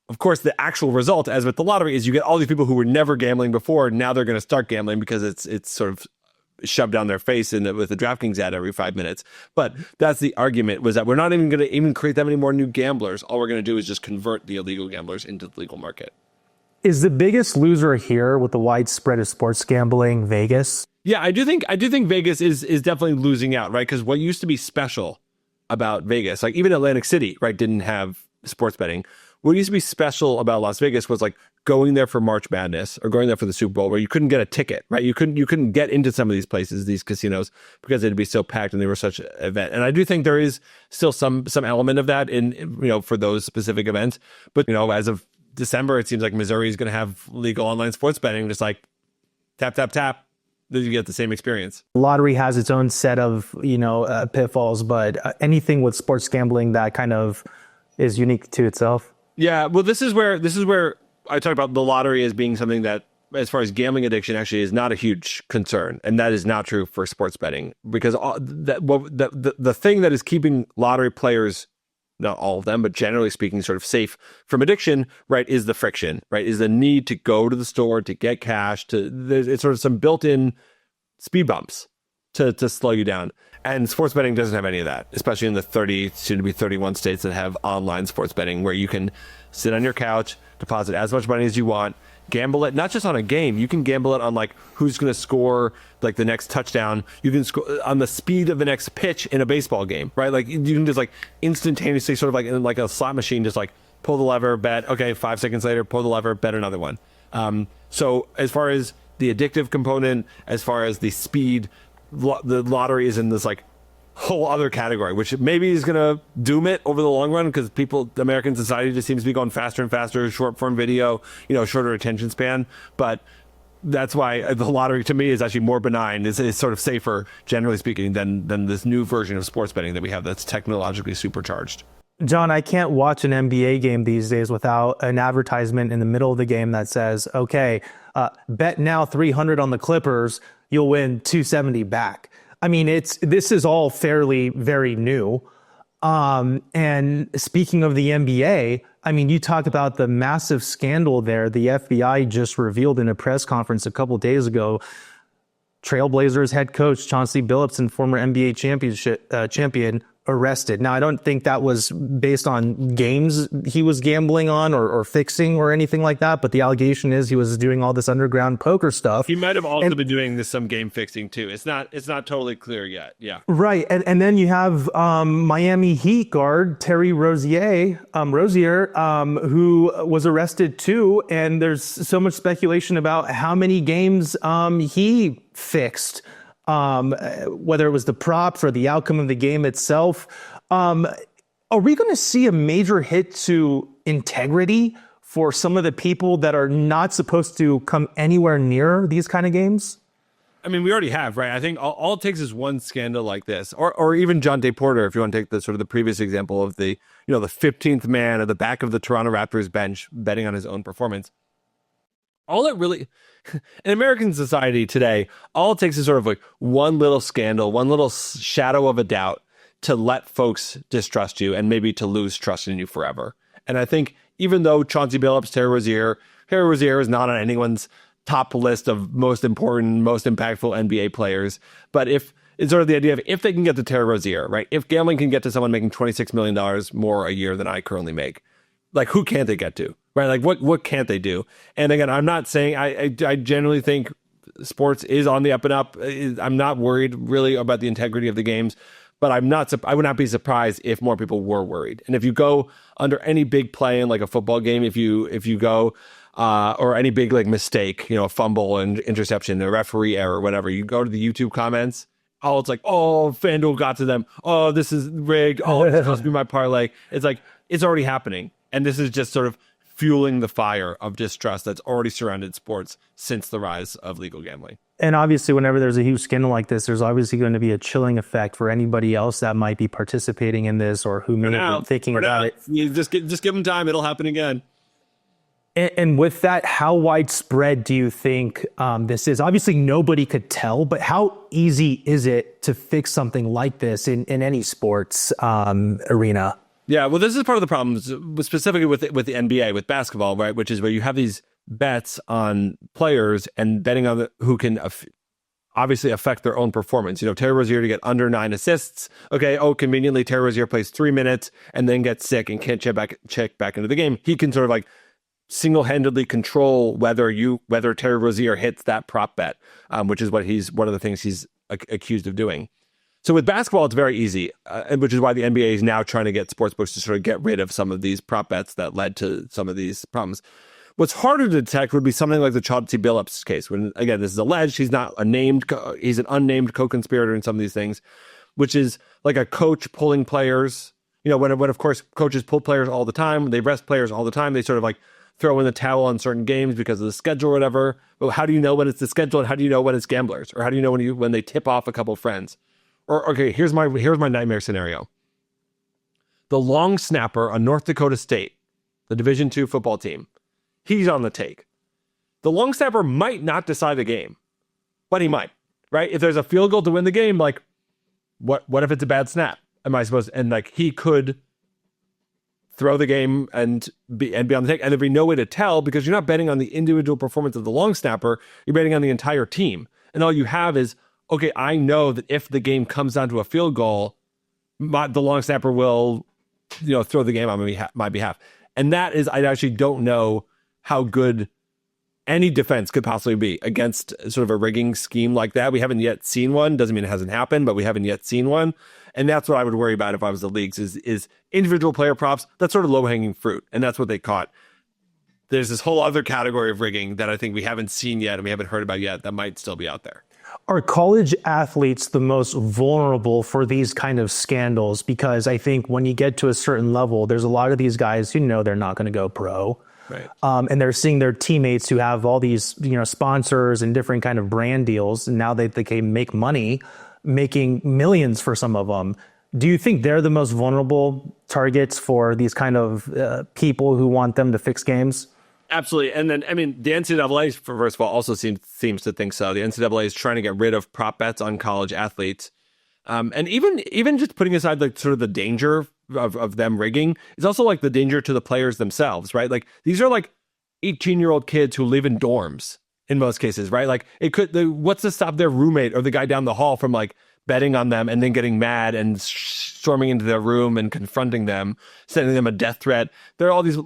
Of course, the actual result, as with the lottery, is you get all these people who were never gambling before. Now they're going to start gambling because it's sort of shoved down their face with a DraftKings ad every 5 minutes. But that's the argument, was that we're not even going to even create that many more new gamblers. All we're going to do is just convert the illegal gamblers into the legal market. Is the biggest loser here with the widespread of sports gambling Vegas? Yeah, I do think Vegas is definitely losing out, right? Because what used to be special about Vegas, like even Atlantic City, right, didn't have sports betting, what used to be special about Las Vegas was like going there for March Madness or going there for the Super Bowl, where you couldn't get a ticket, right? You couldn't get into some of these places, these casinos, because it'd be so packed and they were such an event. And I do think there is still some element of that in for those specific events. But as of December, it seems like Missouri is going to have legal online sports betting, just like tap tap tap. Then you get the same experience. Lottery has its own set of pitfalls, but anything with sports gambling that kind of is unique to itself. Yeah, well, this is where I talk about the lottery as being something that, as far as gambling addiction, actually is not a huge concern, and that is not true for sports betting, because the thing that is keeping lottery players, not all of them, but generally speaking, sort of safe from addiction, right, is the friction, right, is the need to go to the store to get cash. It's sort of some built-in speed bumps to slow you down. And sports betting doesn't have any of that, especially in the 30, soon to be 31 states that have online sports betting, where you can sit on your couch, deposit as much money as you want, gamble it, not just on a game. You can gamble it on like who's going to score like the next touchdown. You can score on the speed of the next pitch in a baseball game, right? Like you can just like instantaneously, sort of like in like a slot machine, just like pull the lever, bet. Okay, 5 seconds later, pull the lever, bet another one. So as far as the addictive component, as far as the speed, the lottery is in this like whole other category, which maybe is going to doom it over the long run, because the American society just seems to be going faster and faster, short form video, shorter attention span. But that's why the lottery to me is actually more benign, is sort of safer, generally speaking, than this new version of sports betting that we have that's technologically supercharged. John, I can't watch an NBA game these days without an advertisement in the middle of the game that says, okay, bet now 300 on the Clippers, you'll win 270 back. I mean, this is all fairly very new. And speaking of the NBA, I mean, you talk about the massive scandal there. The FBI just revealed in a press conference a couple of days ago, Trailblazers head coach Chauncey Billups and former NBA champion arrested. Now, I don't think that was based on games he was gambling on or fixing or anything like that, but the allegation is he was doing all this underground poker stuff. He might have also been doing some game fixing too. It's not totally clear yet. Yeah. Right. And then you have Miami Heat guard Terry Rozier, who was arrested too. And there's so much speculation about how many games he fixed. Whether it was the props or the outcome of the game itself. Are we going to see a major hit to integrity for some of the people that are not supposed to come anywhere near these kind of games? I mean, we already have, right? I think all it takes is one scandal like this, or even John Day Porter, if you want to take the previous example of the 15th man at the back of the Toronto Raptors bench betting on his own performance. All it really, in American society today, all it takes is sort of like one little scandal, one little shadow of a doubt to let folks distrust you and maybe to lose trust in you forever. And I think even though Chauncey Billups, Terry Rozier is not on anyone's top list of most important, most impactful NBA players, but if it's sort of the idea of if they can get to Terry Rozier, right? If gambling can get to someone making $26 million more a year than I currently make, like who can't they get to? Right, like what can't they do? And again, I'm not saying I generally think sports is on the up and up. I'm not worried really about the integrity of the games, but I would not be surprised if more people were worried. And if you go under any big play in like a football game, if you go or any big like mistake, a fumble and interception, a referee error, whatever, you go to the YouTube comments. Oh, it's like, oh, FanDuel got to them. Oh, this is rigged. Oh, this must be my parlay. It's like it's already happening, and this is just sort of fueling the fire of distrust that's already surrounded sports since the rise of legal gambling. And obviously, whenever there's a huge scandal like this, there's obviously going to be a chilling effect for anybody else that might be participating in this or who may have been thinking about it. You just give them time; it'll happen again. And with that, how widespread do you think this is? Obviously, nobody could tell, but how easy is it to fix something like this in any sports arena? Yeah, well, this is part of the problem, specifically with the NBA, with basketball, right? Which is where you have these bets on players and betting on who can obviously affect their own performance. Terry Rozier to get under 9 assists. Okay, conveniently, Terry Rozier plays 3 minutes and then gets sick and can't check back into the game. He can sort of like single-handedly control whether Terry Rozier hits that prop bet, which is one of the things he's accused of doing. So with basketball, it's very easy, which is why the NBA is now trying to get sportsbooks to sort of get rid of some of these prop bets that led to some of these problems. What's harder to detect would be something like the Chauncey Billups case. When, again, this is alleged, he's not he's an unnamed co-conspirator in some of these things, which is like a coach pulling players. When of course coaches pull players all the time, they rest players all the time. They sort of like throw in the towel on certain games because of the schedule or whatever. But how do you know when it's the schedule, and how do you know when it's gamblers, or how do you know when they tip off a couple of friends? Or okay, here's my nightmare scenario. The long snapper on North Dakota State, the Division II football team, he's on the take. The long snapper might not decide the game, but he might, right? If there's a field goal to win the game, like what if it's a bad snap? Am I supposed to, and like he could throw the game and be on the take, and there'd be no way to tell because you're not betting on the individual performance of the long snapper, you're betting on the entire team. And all you have is, okay, I know that if the game comes down to a field goal, the long snapper will, throw the game on my behalf. And that is, I actually don't know how good any defense could possibly be against sort of a rigging scheme like that. We haven't yet seen one. Doesn't mean it hasn't happened, but we haven't yet seen one. And that's what I would worry about if I was the leagues is individual player props. That's sort of low-hanging fruit. And that's what they caught. There's this whole other category of rigging that I think we haven't seen yet and we haven't heard about yet that might still be out there. Are college athletes the most vulnerable for these kind of scandals? Because I think when you get to a certain level, there's a lot of these guys who know they're not going to go pro. Right. And they're seeing their teammates who have all these, sponsors and different kind of brand deals. And now they can make money, making millions for some of them. Do you think they're the most vulnerable targets for these kind of people who want them to fix games? Absolutely. And then, the NCAA, first of all, also seems to think so. The NCAA is trying to get rid of prop bets on college athletes. And even just putting aside like sort of the danger of them rigging, it's also like the danger to the players themselves, right? Like these are like 18-year-old kids who live in dorms in most cases, right? Like what's to stop their roommate or the guy down the hall from like betting on them and then getting mad and storming into their room and confronting them, sending them a death threat. There are all these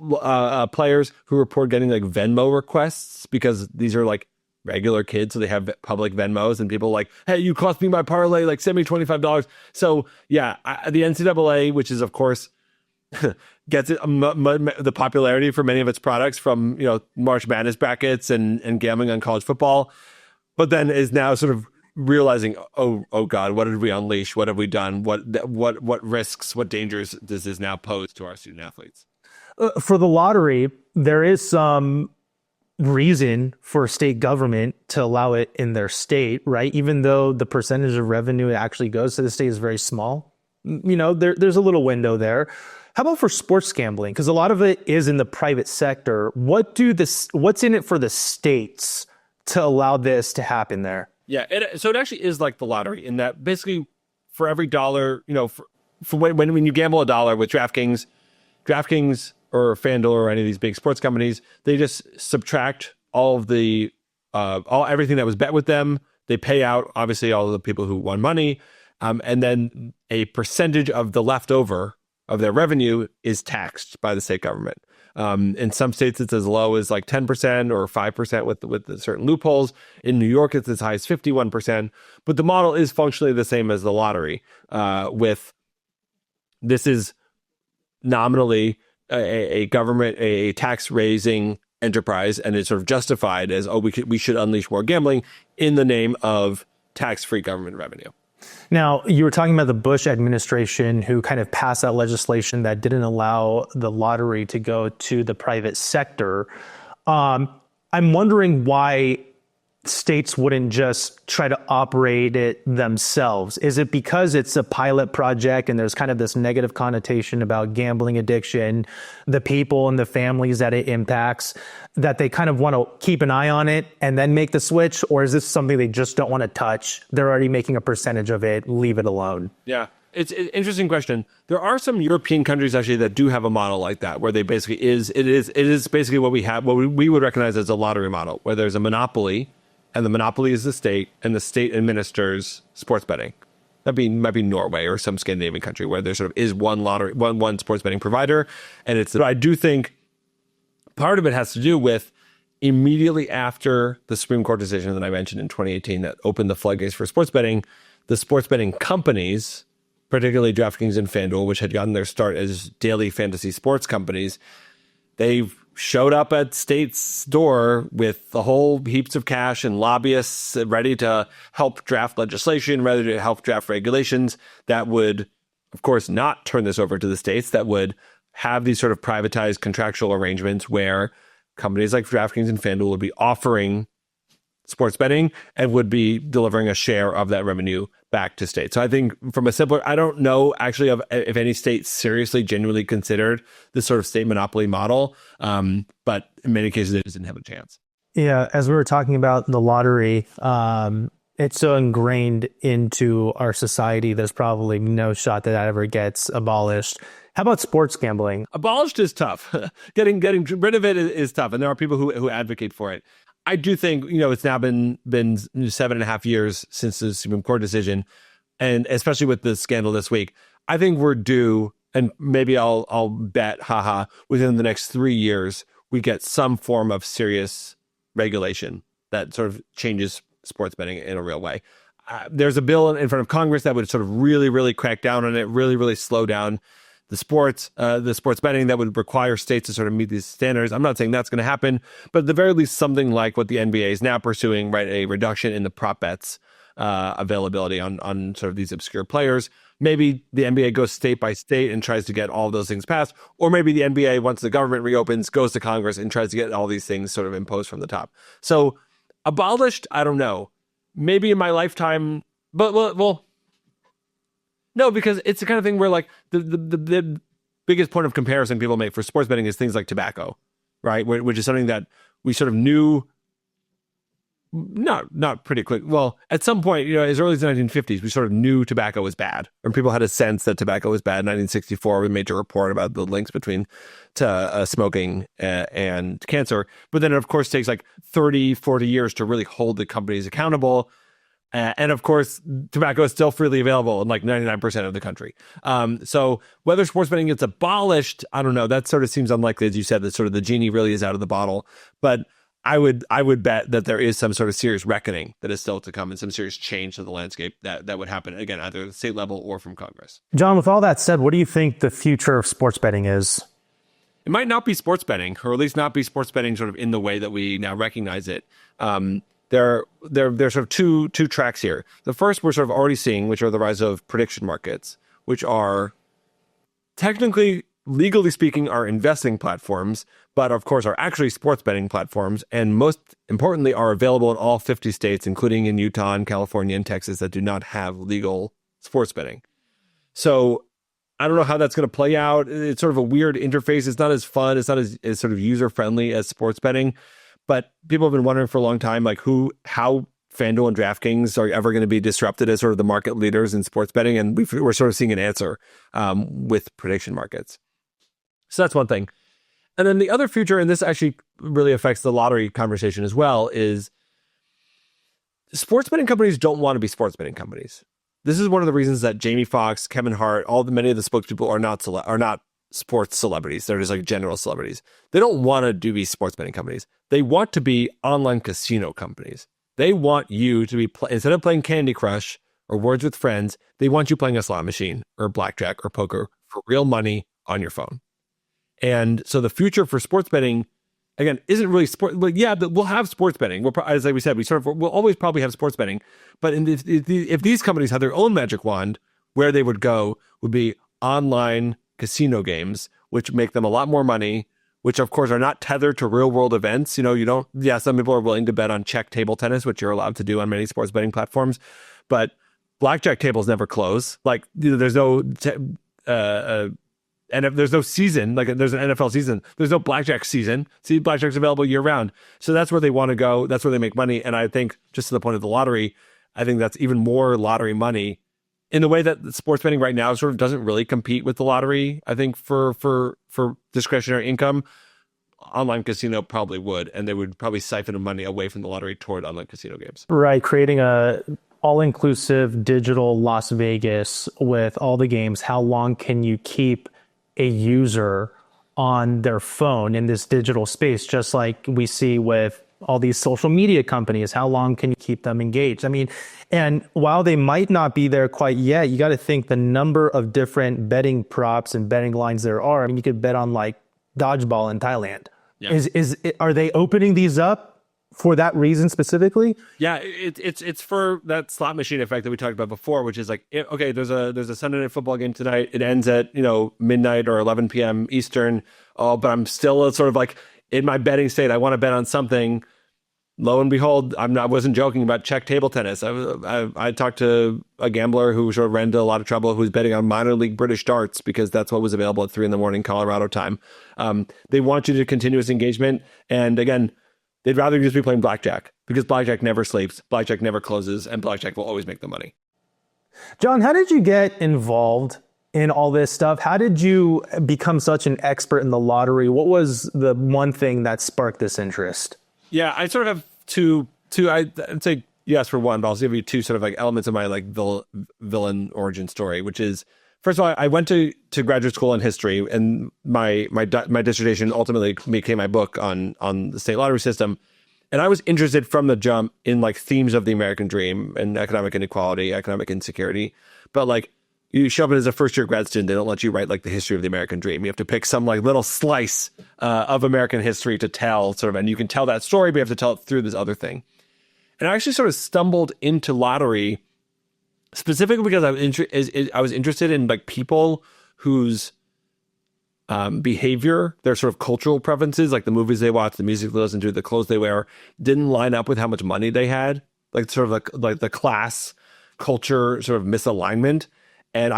players who report getting like Venmo requests because these are like regular kids, so they have public Venmos, and people are like, hey, you cost me my parlay, like send me $25. So yeah, the NCAA, which is of course gets it the popularity for many of its products from March Madness brackets and gambling on college football, but then is now sort of realizing, oh God, what did we unleash? What have we done? What risks, what dangers does this now pose to our student athletes? For the lottery, there is some reason for state government to allow it in their state, right? Even though the percentage of revenue it actually goes to the state is very small. There's a little window there. How about for sports gambling? Because a lot of it is in the private sector. What's in it for the states to allow this to happen there? Yeah, so it actually is like the lottery in that basically for every dollar, for when you gamble a dollar with DraftKings or FanDuel or any of these big sports companies, they just subtract all of the everything that was bet with them. They pay out obviously all of the people who won money, and then a percentage of the leftover of their revenue is taxed by the state government. In some states, it's as low as like 10% or 5% with certain loopholes. In New York, it's as high as 51%. But the model is functionally the same as the lottery. With this is nominally a government, a tax raising enterprise, and it's sort of justified as we should unleash more gambling in the name of tax-free government revenue. Now, you were talking about the Bush administration who kind of passed that legislation that didn't allow the lottery to go to the private sector. I'm wondering why states wouldn't just try to operate it themselves. Is it because it's a pilot project and there's kind of this negative connotation about gambling addiction, the people and the families that it impacts, that they kind of want to keep an eye on it and then make the switch? Or is this something they just don't want to touch? They're already making a percentage of it, leave it alone. Yeah, it's an interesting question. There are some European countries actually that do have a model like that, where they basically it is basically what we would recognize as a lottery model, where there's a monopoly, and the monopoly is the state, and the state administers sports betting. Might be Norway or some Scandinavian country where there sort of is one sports betting provider. And I do think part of it has to do with immediately after the Supreme Court decision that I mentioned in 2018 that opened the floodgates for sports betting, the sports betting companies, particularly DraftKings and FanDuel, which had gotten their start as daily fantasy sports companies, they showed up at states' door with a whole heaps of cash and lobbyists ready to help draft legislation, ready to help draft regulations that would, of course, not turn this over to the states, that would have these sort of privatized contractual arrangements where companies like DraftKings and FanDuel would be offering sports betting and would be delivering a share of that revenue back to states. So I think from a simpler, I don't know actually if any state seriously, genuinely considered this sort of state monopoly model, but in many cases it didn't have a chance. Yeah, as we were talking about the lottery, it's so ingrained into our society, there's probably no shot that ever gets abolished. How about sports gambling? Abolished is tough. Getting rid of it is tough, and there are people who advocate for it. I do think, it's now been 7.5 years since the Supreme Court decision, and especially with the scandal this week, I think we're due, and maybe I'll bet, within the next 3 years, we get some form of serious regulation that sort of changes sports betting in a real way. There's a bill in front of Congress that would sort of really, really crack down on it, really, really slow down the sports betting, that would require states to sort of meet these standards. I'm not saying that's going to happen, but at the very least, something like what the NBA is now pursuing, right? A reduction in the prop bets availability on sort of these obscure players. Maybe the NBA goes state by state and tries to get all of those things passed, or maybe the NBA, once the government reopens, goes to Congress and tries to get all these things sort of imposed from the top. So abolished, I don't know. Maybe in my lifetime, but well. No, because it's the kind of thing where like the biggest point of comparison people make for sports betting is things like tobacco, right? Which is something that we sort of knew, not pretty quick. Well, at some point, as early as the 1950s, we sort of knew tobacco was bad, and people had a sense that tobacco was bad. In 1964, we made a report about the links between smoking and cancer. But then it, of course, takes like 30, 40 years to really hold the companies accountable. And of course, tobacco is still freely available in like 99% of the country. So whether sports betting gets abolished, I don't know. That sort of seems unlikely, as you said, that sort of the genie really is out of the bottle. But I would bet that there is some sort of serious reckoning that is still to come, and some serious change to the landscape that would happen, again, either at the state level or from Congress. John, with all that said, what do you think the future of sports betting is? It might not be sports betting, or at least not be sports betting sort of in the way that we now recognize it. There's sort of two tracks here. The first we're sort of already seeing, which are the rise of prediction markets, which are technically, legally speaking, are investing platforms, but of course are actually sports betting platforms, and most importantly are available in all 50 states, including in Utah and California and Texas, that do not have legal sports betting. So I don't know how that's going to play out. It's sort of a weird interface. It's not as fun. It's not as sort of user-friendly as sports betting. But people have been wondering for a long time, like how FanDuel and DraftKings are ever going to be disrupted as sort of the market leaders in sports betting. And we're sort of seeing an answer with prediction markets. So that's one thing. And then the other future, and this actually really affects the lottery conversation as well, is sports betting companies don't want to be sports betting companies. This is one of the reasons that Jamie Foxx, Kevin Hart, many of the spokespeople are not sports celebrities. They're just like general celebrities. They don't want to be sports betting companies. They want to be online casino companies. They want you to be, instead of playing Candy Crush or Words with Friends, they want you playing a slot machine or blackjack or poker for real money on your phone. And so the future for sports betting, again, isn't really sport. Like, yeah, we'll have sports betting. As we said, we'll always probably have sports betting. But if these companies had their own magic wand, where they would go would be online casino games, which make them a lot more money, which of course are not tethered to real world events. Some people are willing to bet on check table tennis, which you're allowed to do on many sports betting platforms, but blackjack tables never close. Like, there's no, and if there's no season, like there's an NFL season, there's no blackjack season. See, blackjack's available year round. So that's where they want to go. That's where they make money. And I think, just to the point of the lottery, I think that's even more lottery money in the way that sports betting right now sort of doesn't really compete with the lottery. I think for discretionary income, online casino probably would, and they would probably siphon money away from the lottery toward online casino games. Right, creating a all-inclusive digital Las Vegas with all the games. How long can you keep a user on their phone in this digital space, just like we see with all these social media companies. How long can you keep them engaged? I mean, and while they might not be there quite yet, you got to think the number of different betting props and betting lines there are. I mean, you could bet on like dodgeball in Thailand. Yeah. Are they opening these up for that reason specifically? Yeah, it's for that slot machine effect that we talked about before, which is like, okay, there's a Sunday night football game tonight. It ends at midnight or 11 p.m. Eastern. Oh, but I'm still sort of like in my betting state. I want to bet on something. Lo and behold, I wasn't joking about Czech table tennis. I talked to a gambler who sort of ran into a lot of trouble, who was betting on minor league British darts because that's what was available at 3 a.m. Colorado time. They want you to continuous engagement, and again, they'd rather just be playing blackjack because blackjack never sleeps, blackjack never closes, and blackjack will always make the money. John, how did you get involved in all this stuff? How did you become such an expert in the lottery? What was the one thing that sparked this interest? Yeah, I sort of have two. I'd say yes for one, but I'll give you two sort of like elements of my like villain origin story, which is, first of all, I went to graduate school in history, and my dissertation ultimately became my book on the state lottery system. And I was interested from the jump in like themes of the American dream and economic inequality, economic insecurity. But like, you show up as a first year grad student, they don't let you write like the history of the American dream. You have to pick some like little slice of American history to tell sort of, and you can tell that story, but you have to tell it through this other thing. And I actually sort of stumbled into lottery specifically because I was interested in like people whose behavior, their sort of cultural preferences, like the movies they watch, the music they listen to, the clothes they wear, didn't line up with how much money they had, like sort of like the class culture sort of misalignment. And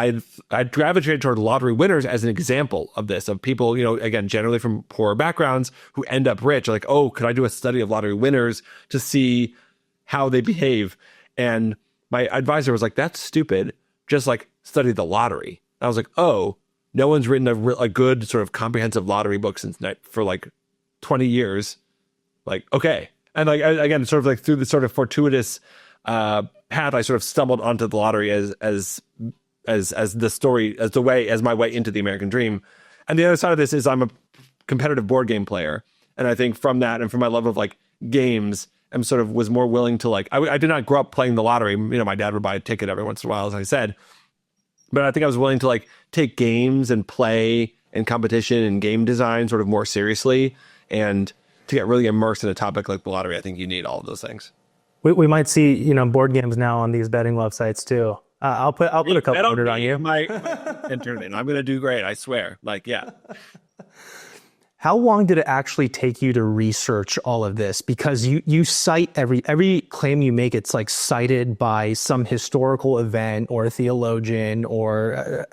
I gravitated toward lottery winners as an example of this, of people, again, generally from poorer backgrounds who end up rich. Like, oh, could I do a study of lottery winners to see how they behave? And my advisor was like, that's stupid. Just like study the lottery. I was like, oh, no one's written a good sort of comprehensive lottery book for like 20 years. Like, okay. And like, again, sort of like through the sort of fortuitous path, I sort of stumbled onto the lottery as my way into the American dream. And the other side of this is I'm a competitive board game player. And I think from that and from my love of like games, I'm sort of was more willing to like, I did not grow up playing the lottery. My dad would buy a ticket every once in a while, as I said. But I think I was willing to like take games and play and competition and game design sort of more seriously. And to get really immersed in a topic like the lottery, I think you need all of those things. We might see, board games now on these betting websites too. I'll put a couple $100 on you. My internet. I'm going to do great. I swear. Like, yeah. How long did it actually take you to research all of this? Because you cite every claim you make, it's like cited by some historical event or a theologian or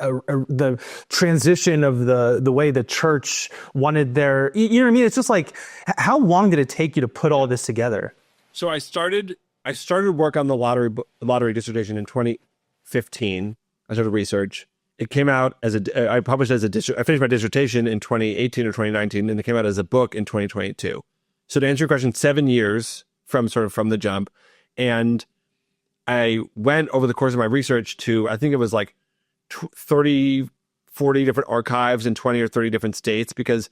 the transition of the way the church wanted their, you know what I mean? It's just like, how long did it take you to put all this together? So I started work on the lottery dissertation in 2015. I started research. It came out I finished my dissertation in 2018 or 2019, and it came out as a book in 2022. So to answer your question, 7 years from the jump. And I went over the course of my research to, I think it was like 30, 40 different archives in 20 or 30 different states, because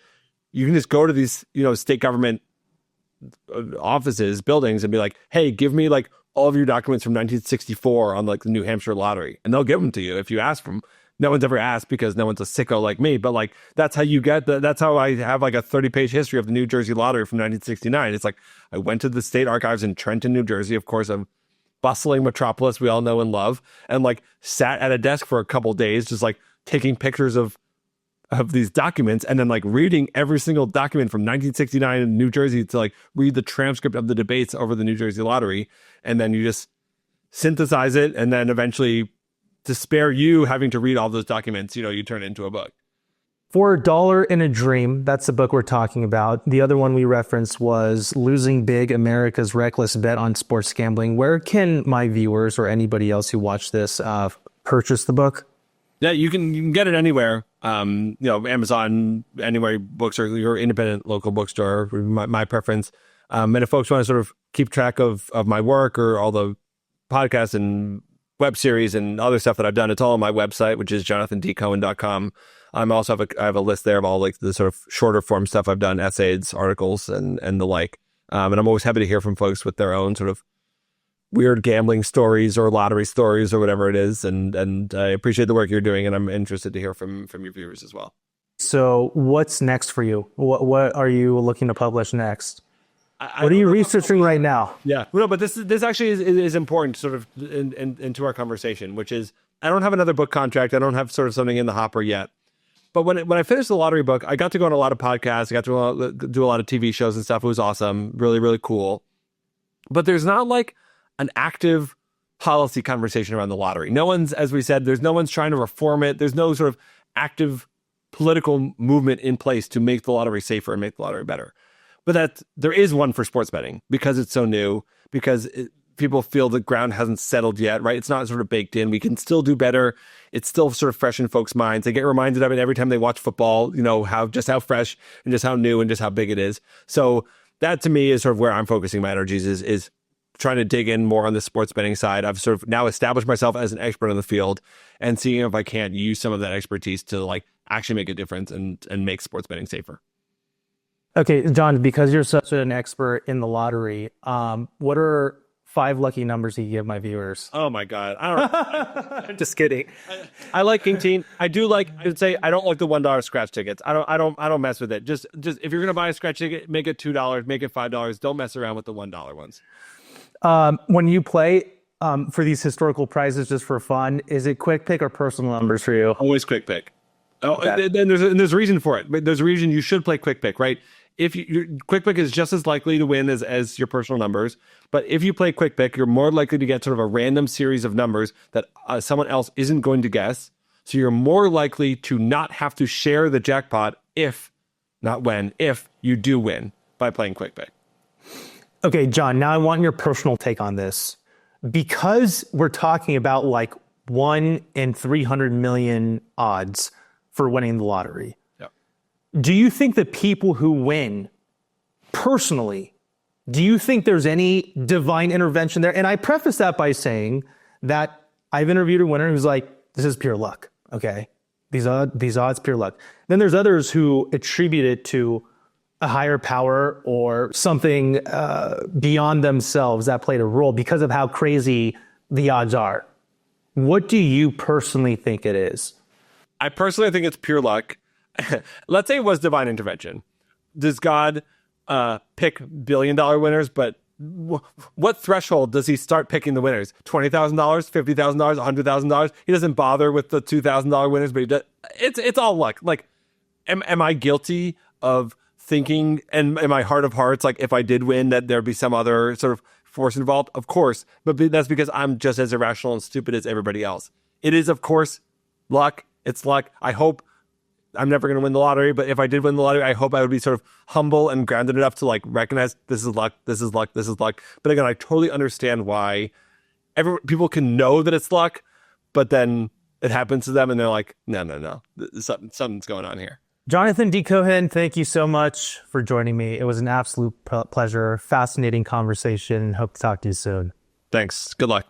you can just go to these, state government offices, buildings, and be like, hey, give me like all of your documents from 1964 on like the New Hampshire lottery. And they'll give them to you if you ask them. No one's ever asked because no one's a sicko like me, but like, that's how you get that's how I have like a 30-page history of the New Jersey lottery from 1969. It's like, I went to the state archives in Trenton, New Jersey, of course, a bustling metropolis we all know and love, and like sat at a desk for a couple days, just like taking pictures of these documents, and then like reading every single document from 1969 in New Jersey to like read the transcript of the debates over the New Jersey lottery. And then you just synthesize it, and then eventually, to spare you having to read all those documents, you turn it into a book. For $1 in a Dream, that's the book we're talking about. The other one we referenced was Losing Big, America's Reckless Bet on Sports Gambling. Where can my viewers or anybody else who watch this purchase the book? Yeah, you can get it anywhere. Amazon, anywhere books or your independent local bookstore, my preference. And if folks want to sort of keep track of my work or all the podcasts and web series and other stuff that I've done, it's all on my website, which is jonathandcohen.com. I have a list there of all like the sort of shorter form stuff I've done, essays, articles, and the like. And I'm always happy to hear from folks with their own sort of weird gambling stories or lottery stories or whatever it is. And I appreciate the work you're doing, and I'm interested to hear from your viewers as well. So what's next for you? What are you looking to publish next? What are you researching right now? Yeah, no, but this actually is important sort of into our conversation, which is I don't have another book contract. I don't have sort of something in the hopper yet. But when I finished the lottery book, I got to go on a lot of podcasts. I got to do a lot of TV shows and stuff. It was awesome. Really, really cool. But there's not like an active policy conversation around the lottery. No one's, as we said, no one's trying to reform it. There's no sort of active political movement in place to make the lottery safer and make the lottery better. But that there is one for sports betting because it's so new, because people feel the ground hasn't settled yet, right? It's not sort of baked in. We can still do better. It's still sort of fresh in folks' minds. They get reminded of it every time they watch football, how fresh and just how new and just how big it is. So that to me is sort of where I'm focusing my energies is trying to dig in more on the sports betting side. I've sort of now established myself as an expert in the field and seeing if I can't use some of that expertise to like actually make a difference and make sports betting safer. Okay, John, because you're such an expert in the lottery, what are 5 lucky numbers you give my viewers? Oh my God. I don't Just kidding. I like 18. I would say I don't like the $1 scratch tickets. I don't mess with it. Just if you're going to buy a scratch ticket, make it $2, make it $5. Don't mess around with the $1 ones. When you play for these historical prizes just for fun, is it quick pick or personal numbers for you? Always quick pick. Oh, okay. And there's a reason for it. But there's a reason you should play quick pick, right? If your quick pick is just as likely to win as your personal numbers, but if you play quick pick, you're more likely to get sort of a random series of numbers that someone else isn't going to guess. So you're more likely to not have to share the jackpot if you do win by playing quick pick. Okay, John, now I want your personal take on this. Because we're talking about like 1 in 300 million odds for winning the lottery. Do you think the people who win, personally, do you think there's any divine intervention there? And I preface that by saying that I've interviewed a winner who's like, this is pure luck, okay? These odds, pure luck. Then there's others who attribute it to a higher power or something beyond themselves that played a role because of how crazy the odds are. What do you personally think it is? I personally think it's pure luck. Let's say it was divine intervention. Does God pick billion-dollar winners? But what threshold does he start picking the winners? $20,000, $50,000, $100,000? He doesn't bother with the $2,000 winners, but he does. It's all luck. Like, am I guilty of thinking, and in my heart of hearts, like if I did win, that there'd be some other sort of force involved? Of course, but that's because I'm just as irrational and stupid as everybody else. It is, of course, luck. It's luck. I hope I'm never going to win the lottery, but if I did win the lottery, I hope I would be sort of humble and grounded enough to like recognize this is luck, this is luck, this is luck. But again, I totally understand why people can know that it's luck, but then it happens to them and they're like, no, something's going on here. Jonathan D. Cohen, thank you so much for joining me. It was an absolute pleasure, fascinating conversation. Hope to talk to you soon. Thanks. Good luck.